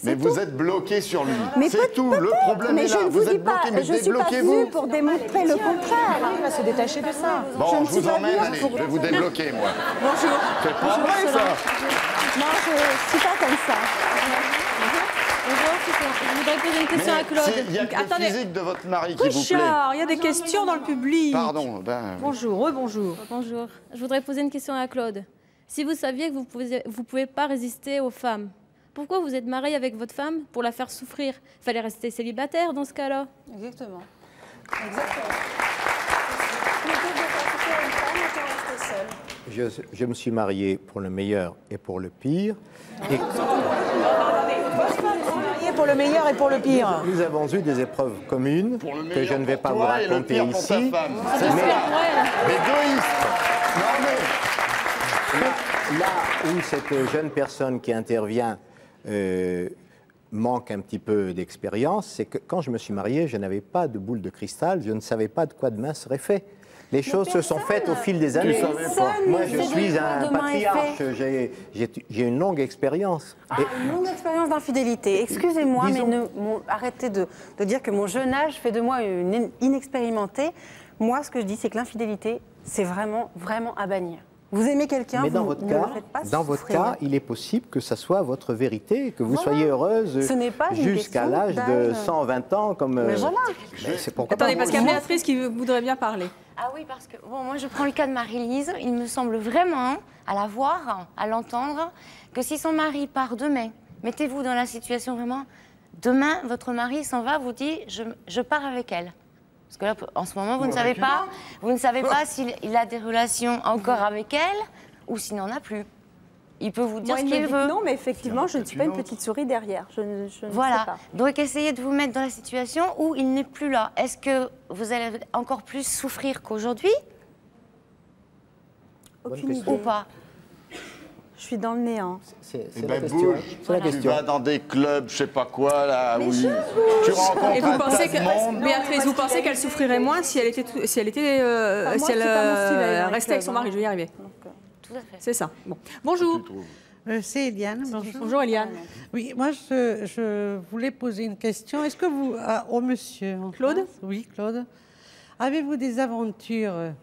Mais vous êtes bloqué sur lui. C'est tout, le problème est là. Vous êtes bloqué, mais débloquez-vous. Je ne suis pas venue pour démontrer le contraire. Il va se détacher de ça. Bon, je vous emmène, allez, je vais vous débloquer, moi. Bonjour. C'est pas vrai, ça. Non, je ne suis pas comme ça. Je voudrais poser une question à Claude. Il y a que le physique de votre mari qui vous plaît. Richard, il y a des questions dans le public. Pardon. Bonjour, rebonjour. Bonjour. Je voudrais poser une question à Claude. Si vous saviez que vous ne pouvez pas résister aux femmes, pourquoi vous êtes marié avec votre femme pour la faire souffrir? Il fallait rester célibataire dans ce cas-là. Exactement. Je me suis marié pour le meilleur et pour le pire. Et... pour le meilleur et pour le pire. Nous avons eu des épreuves communes que je ne vais pas vous raconter ici. C'est ça. L'égoïste. Non mais... où cette jeune personne qui intervient manque un petit peu d'expérience, c'est que quand je me suis marié, je n'avais pas de boule de cristal, je ne savais pas de quoi demain serait fait. Les choses se sont faites au fil des années. Moi, je suis un patriarche, j'ai une longue expérience. Une longue expérience d'infidélité. Excusez-moi, mais arrêtez de dire que mon jeune âge fait de moi une inexpérimentée. Moi, ce que je dis, c'est que l'infidélité, c'est vraiment, vraiment à bannir. Vous aimez quelqu'un, mais vous ne le faites pas dans votre cas, il est possible que ça soit votre vérité, que vous soyez heureuse jusqu'à l'âge de 120 ans. Comme, mais voilà. C'est pourquoi Attendez, parce qu'il y a Béatrice qui voudrait bien parler. Ah oui, parce que bon, moi je prends le cas de Marie-Lise. Il me semble vraiment, à la voir, à l'entendre, que si son mari part demain, mettez-vous dans la situation vraiment, demain votre mari s'en va, vous dit je pars avec elle. Parce que là, en ce moment, vous ne savez pas s'il a des relations encore avec elle ou s'il n'en a plus. Il peut vous dire ce qu'il veut. Non, mais effectivement, je ne suis pas une petite souris derrière. Je ne sais pas. Donc, essayez de vous mettre dans la situation où il n'est plus là. Est-ce que vous allez encore plus souffrir qu'aujourd'hui? Aucune idée. Ou pas? Je suis dans le néant. C'est la question. Tu vas dans des clubs, je sais pas quoi, là, où tu rencontres et vous pensez que, Béatrice, vous pensez qu'elle souffrirait moins si elle restait avec son mari? Je vais y arriver. Tout à fait. C'est ça. Bon. Bonjour. C'est Eliane. Bonjour. Bonjour Eliane. Oui, moi je voulais poser une question. Est-ce que vous, au monsieur Claude? Oui, Claude. Avez-vous des aventures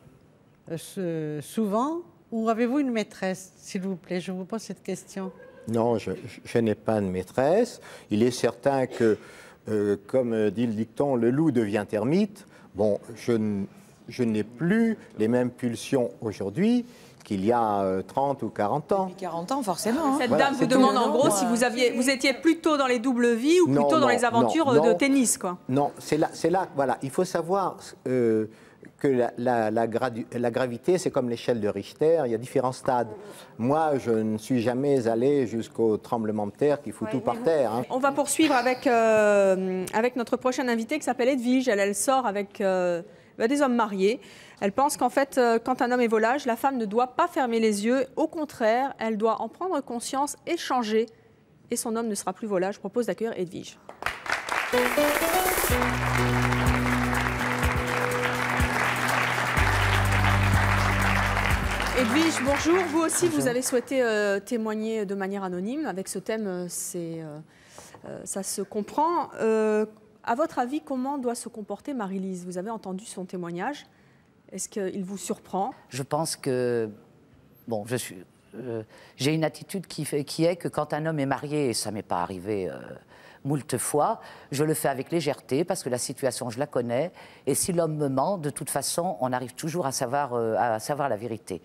souvent ou avez-vous une maîtresse, s'il vous plaît? Je vous pose cette question. Non, je n'ai pas de maîtresse. Il est certain que, comme dit le dicton, le loup devient termite. Bon, je n'ai plus les mêmes pulsions aujourd'hui qu'il y a 30 ou 40 ans. Depuis 40 ans, forcément. Cette dame vous demande en gros si vous étiez plutôt dans les doubles vies ou plutôt dans les aventures de tennis, quoi. Non, c'est là, voilà. Il faut savoir que la gravité, c'est comme l'échelle de Richter, il y a différents stades. Moi, je ne suis jamais allé jusqu'au tremblement de terre qui fout tout par terre. Hein. On va poursuivre avec notre prochaine invitée qui s'appelle Edwige. Elle sort avec des hommes mariés. Elle pense qu'en fait, quand un homme est volage, la femme ne doit pas fermer les yeux. Au contraire, elle doit en prendre conscience et changer. Et son homme ne sera plus volage. Je propose d'accueillir Edwige. Edwige, bonjour. Vous aussi, vous avez souhaité témoigner de manière anonyme. Avec ce thème, ça se comprend. À votre avis, comment doit se comporter Marie-Lise? Vous avez entendu son témoignage. Est-ce qu'il vous surprend? Je pense que... Bon, j'ai une attitude qui est que quand un homme est marié, et ça ne m'est pas arrivé moult fois, je le fais avec légèreté parce que la situation, je la connais. Et si l'homme me ment, de toute façon, on arrive toujours à savoir la vérité.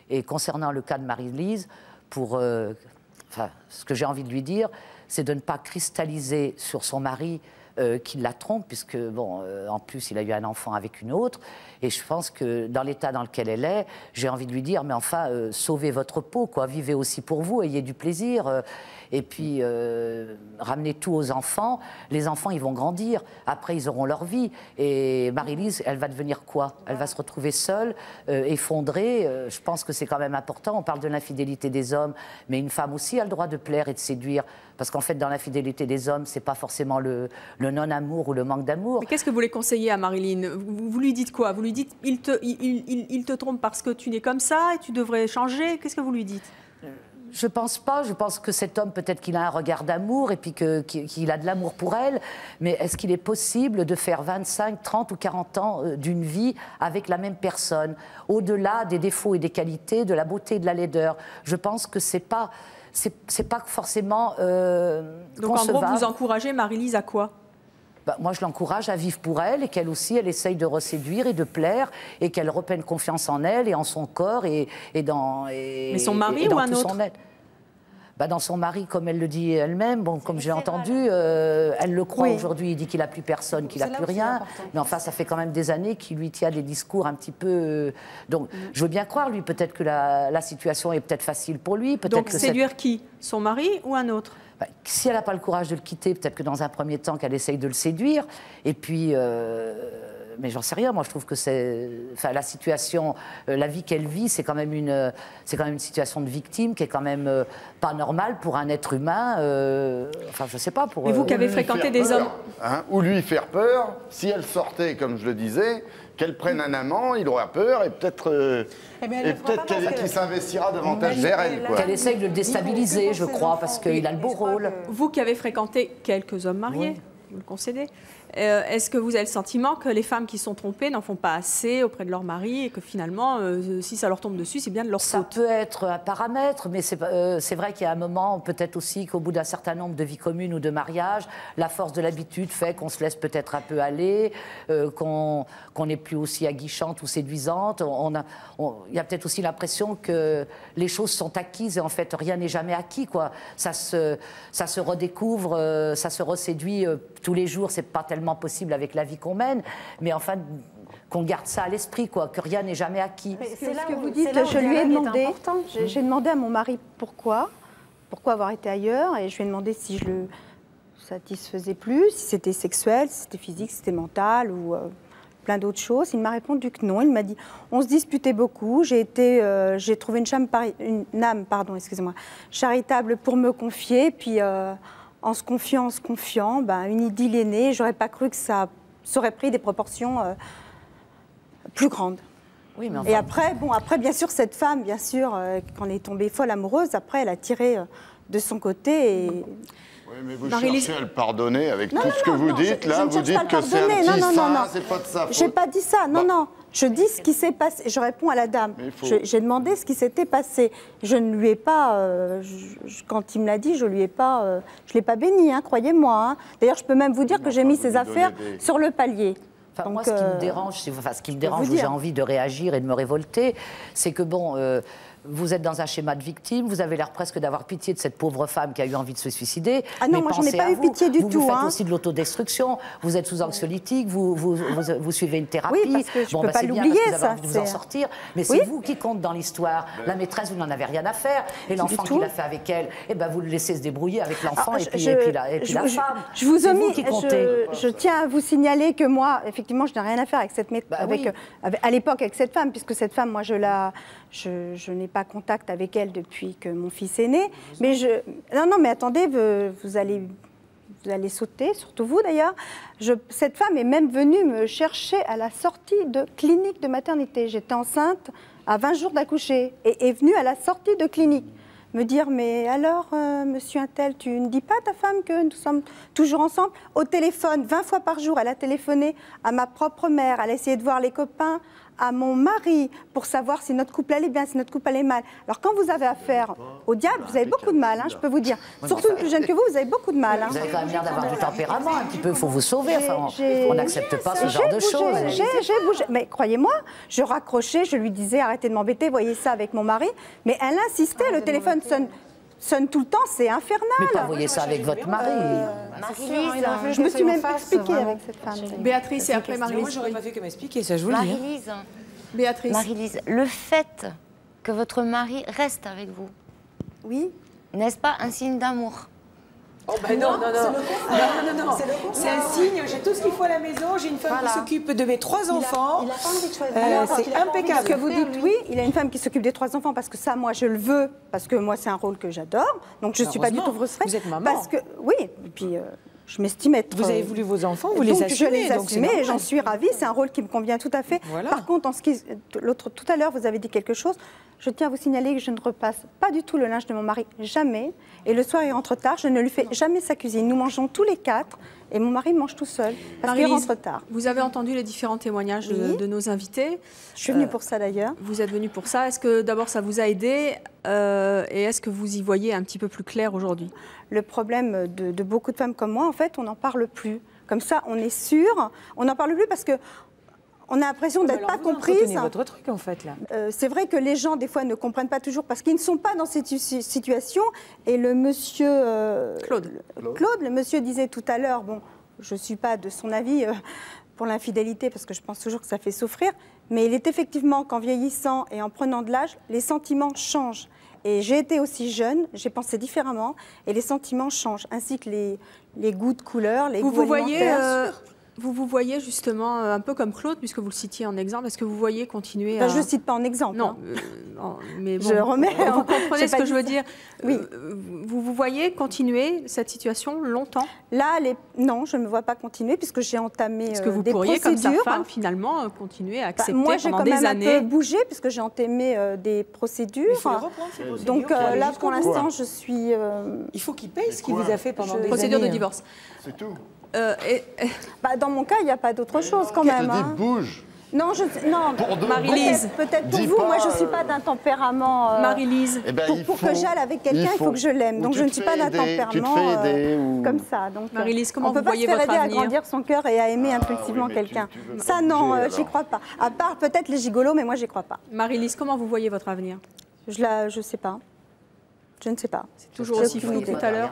Et concernant le cas de Marie-Lise, ce que j'ai envie de lui dire, c'est de ne pas cristalliser sur son mari qui la trompe, puisque, bon, en plus, il a eu un enfant avec une autre. Et je pense que dans l'état dans lequel elle est, j'ai envie de lui dire, mais enfin, sauvez votre peau, quoi. Vivez aussi pour vous, ayez du plaisir. Et puis, ramenez tout aux enfants. Les enfants, ils vont grandir. Après, ils auront leur vie. Et Marie-Lise, elle va devenir quoi? Elle va se retrouver seule, effondrée. Je pense que c'est quand même important. On parle de l'infidélité des hommes, mais une femme aussi a le droit de plaire et de séduire. Parce qu'en fait, dans l'infidélité des hommes, c'est pas forcément le non-amour ou le manque d'amour. Mais qu'est-ce que vous voulez conseiller à Marilyn? Vous lui dites quoi? Vous lui dites, il te trompe parce que tu n'es comme ça et tu devrais changer. Qu'est-ce que vous lui dites? Je pense pas. Je pense que cet homme, peut-être qu'il a un regard d'amour et puis qu'il a de l'amour pour elle. Mais est-ce qu'il est possible de faire 25, 30 ou 40 ans d'une vie avec la même personne, au-delà des défauts et des qualités, de la beauté et de la laideur? Je pense que c'est pas forcément Donc concevable. en gros, vous encouragez Marie-Lise à quoi? Moi, je l'encourage à vivre pour elle et qu'elle aussi, elle essaye de reséduire et de plaire et qu'elle reprenne confiance en elle et en son corps et dans... Mais son mari ou un autre? Dans son mari, comme elle le dit elle-même, bon, comme j'ai entendu, elle le croit aujourd'hui, il dit qu'il n'a plus personne, qu'il n'a plus rien. Mais enfin, ça fait quand même des années qu'il lui tient des discours un petit peu... Donc, je veux bien croire, lui, peut-être que la situation est peut-être facile pour lui. Donc, séduire qui? Son mari ou un autre? Si elle n'a pas le courage de le quitter, peut-être que dans un premier temps, qu'elle essaye de le séduire. Et puis... mais j'en sais rien. Moi, je trouve que c'est, enfin, la situation, la vie qu'elle vit, c'est quand même une situation de victime qui est quand même pas normale pour un être humain. Enfin, je sais pas pour. Et vous qui avez fréquenté des hommes, ou lui faire peur. Si elle sortait, comme je le disais, qu'elle prenne un amant, il aura peur et peut-être qu'il s'investira davantage vers elle. Qu'elle essaye de le déstabiliser, je crois, parce qu'il a le beau rôle. Vous qui avez fréquenté quelques hommes mariés, vous le concédez, est-ce que vous avez le sentiment que les femmes qui sont trompées n'en font pas assez auprès de leur mari et que finalement, si ça leur tombe dessus, c'est bien de leur faute? Ça peut être un paramètre, mais c'est vrai qu'il y a un moment, peut-être aussi qu'au bout d'un certain nombre de vies communes ou de mariages, la force de l'habitude fait qu'on se laisse peut-être un peu aller, qu'on n'est plus aussi aguichante ou séduisante. Il y a peut-être aussi l'impression que les choses sont acquises et en fait rien n'est jamais acquis, quoi. Ça se redécouvre, ça se reséduit tous les jours. C'est pas tellement possible avec la vie qu'on mène, mais enfin qu'on garde ça à l'esprit, quoi, que rien n'est jamais acquis. C'est ce que vous dites, je lui ai demandé, j'ai demandé à mon mari pourquoi avoir été ailleurs, et je lui ai demandé si je le satisfaisais plus, si c'était sexuel, si c'était physique, si c'était mental ou plein d'autres choses. Il m'a répondu que non. Il m'a dit, on se disputait beaucoup, j'ai trouvé une âme charitable pour me confier, puis en se confiant, une idylle est née. J'aurais pas cru que ça aurait pris des proportions plus grandes. Oui, mais enfin... Et après, bien sûr, cette femme, quand elle est tombée folle amoureuse, après, elle a tiré de son côté. Et... Oui, mais vous cherchez à le pardonner avec tout ce que vous dites. Là, vous dites que c'est un petit sein, c'est pas de sa faute. J'ai pas dit ça, non. Je dis ce qui s'est passé. Je réponds à la dame. J'ai demandé ce qui s'était passé. Je ne lui ai pas, quand il me l'a dit, je l'ai pas béni, croyez-moi. D'ailleurs, je peux même vous dire que j'ai mis ses affaires sur le palier. Enfin, moi, ce qui me dérange, où j'ai envie de réagir et de me révolter, c'est que vous êtes dans un schéma de victime, vous avez l'air presque d'avoir pitié de cette pauvre femme qui a eu envie de se suicider. Ah non, moi je n'ai pas eu pitié du tout. Vous faites aussi de l'autodestruction, vous êtes sous anxiolytique, vous suivez une thérapie. Oui, parce que je ne peux pas l'oublier, ça. Vous avez envie de vous en sortir, mais c'est vous qui compte dans l'histoire. La maîtresse, vous n'en avez rien à faire. Et l'enfant qu'il a fait avec elle, vous le laissez se débrouiller avec l'enfant et puis la femme. Je vous omis, je tiens à vous signaler que moi, effectivement, je n'ai rien à faire avec cette à l'époque avec cette femme, puisque cette femme, moi, je n'ai pas contact avec elle depuis que mon fils est né. Mais non, mais attendez, vous allez sauter, surtout vous d'ailleurs. Cette femme est même venue me chercher à la sortie de clinique de maternité. J'étais enceinte à 20 jours d'accoucher et est venue à la sortie de clinique me dire, mais alors, monsieur Untel, tu ne dis pas à ta femme que nous sommes toujours ensemble? Au téléphone, 20 fois par jour, elle a téléphoné à ma propre mère, elle a essayé de voir les copains, à mon mari, pour savoir si notre couple allait bien, si notre couple allait mal. Alors quand vous avez affaire au diable, vous avez beaucoup de mal, je peux vous dire. Surtout plus jeune que vous avez beaucoup de mal. Vous avez quand même l'air d'avoir du tempérament un petit peu, il faut vous sauver. On n'accepte pas ce genre de choses. J'ai bougé, mais croyez-moi, je raccrochais, je lui disais arrêtez de m'embêter, voyez ça avec mon mari. Mais elle insistait, le téléphone sonne tout le temps, c'est infernal. Mais pas voyez ça avec votre mari. Marie-Lise, je me suis même expliquée avec cette femme. Béatrice et après Marie-Lise. Moi, j'aurais pas fait que m'expliquer, ça je vous le dis. Marie-Lise. Béatrice. Marie-Lise, le fait que votre mari reste avec vous, oui, n'est-ce pas un signe d'amour? Oh ben non. C'est un signe, j'ai tout ce qu'il faut à la maison, j'ai une femme qui s'occupe de mes 3 enfants. Il a pas envie de choisir. C'est impeccable. Ce que vous dites, oui, il a une femme qui s'occupe des 3 enfants parce que ça, moi, je le veux, parce que moi, c'est un rôle que j'adore. Donc, je ne suis pas du tout frustrée. Vous êtes maman. Parce que, oui, et puis... je m'estime être... Vous avez voulu vos enfants, vous les assumez. Je les assumais et j'en suis ravie. C'est un rôle qui me convient tout à fait. Voilà. Par contre, tout à l'heure, vous avez dit quelque chose. Je tiens à vous signaler que je ne repasse pas du tout le linge de mon mari, jamais. Et le soir, il rentre tard. Je ne lui fais jamais sa cuisine. Nous mangeons tous les 4 et mon mari mange tout seul parce qu'il rentre tard. Vous avez entendu les différents témoignages de nos invités. Je suis venue pour ça d'ailleurs. Vous êtes venue pour ça. Est-ce que d'abord ça vous a aidé et est-ce que vous y voyez un petit peu plus clair aujourd'hui? Le problème de beaucoup de femmes comme moi, en fait, on n'en parle plus. Comme ça, on est sûr. On n'en parle plus parce que on a l'impression d'être pas comprise. Votre truc en fait là. C'est vrai que les gens des fois ne comprennent pas toujours parce qu'ils ne sont pas dans cette situation. Et le monsieur Claude, le monsieur disait tout à l'heure, bon, je suis pas de son avis pour l'infidélité parce que je pense toujours que ça fait souffrir, mais il est effectivement qu'en vieillissant et en prenant de l'âge, les sentiments changent. Et j'ai été aussi jeune, j'ai pensé différemment, et les sentiments changent, ainsi que les goûts de couleur, les goûts alimentaires. Vous vous voyez justement un peu comme Claude, puisque vous le citiez en exemple, est-ce que vous voyez continuer Je ne le cite pas en exemple. Non, mais bon, je remets. Vous comprenez ce que je veux dire? Oui. Vous voyez continuer cette situation longtemps? Là, non, je ne me vois pas continuer puisque j'ai entamé des procédures. Est-ce que vous pourriez, comme sa femme, finalement, continuer à accepter moi, j'ai pendant quand des même années? un peu bougé puisque j'ai entamé des procédures. Il faut les reprendre, ces procédures. Donc là, pour l'instant, je suis... Il faut qu'il paye ce qu'il vous a fait pendant des années. Procédure de divorce. C'est tout. Dans mon cas, il n'y a pas d'autre chose quand même. Je te dis, bouge. Non, Marie-Lise, peut-être pour vous, moi je ne suis pas d'un tempérament. Marie-Lise, pour que j'aille avec quelqu'un, il faut que je l'aime. Donc je ne suis pas d'un tempérament comme ça. Marie-Lise, comment vous voyez votre avenir? On ne peut pas se faire aider à grandir son cœur et à aimer impulsivement quelqu'un. Ça, non, j'y crois pas. À part peut-être les gigolos, mais moi j'y crois pas. Marie-Lise, comment vous voyez votre avenir? Je ne sais pas. Je ne sais pas. C'est toujours aussi flou que tout à l'heure.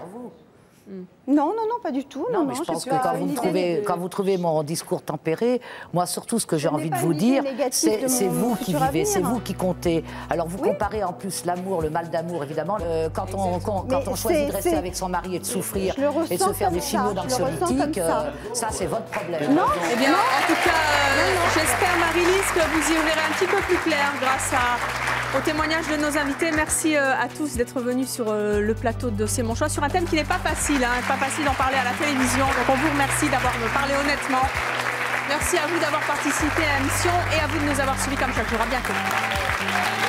Non, pas du tout. Non, mais je pense que quand vous trouvez mon discours tempéré, moi surtout ce que j'ai envie de vous dire, c'est vous qui vivez, c'est vous qui comptez. Alors vous comparez en plus l'amour, le mal d'amour évidemment. Quand on choisit de rester avec son mari et de souffrir et de se faire des chimios d'anxiolytiques, ça c'est votre problème. Non, eh bien en tout cas, j'espère Marie-Lise que vous y verrez un petit peu plus clair grâce au témoignage de nos invités. Merci à tous d'être venus sur le plateau de C'est mon choix, sur un thème qui n'est pas facile, pas facile d'en parler à la télévision. Donc on vous remercie d'avoir parlé honnêtement. Merci à vous d'avoir participé à l'émission et à vous de nous avoir suivis comme chaque jour. À bientôt.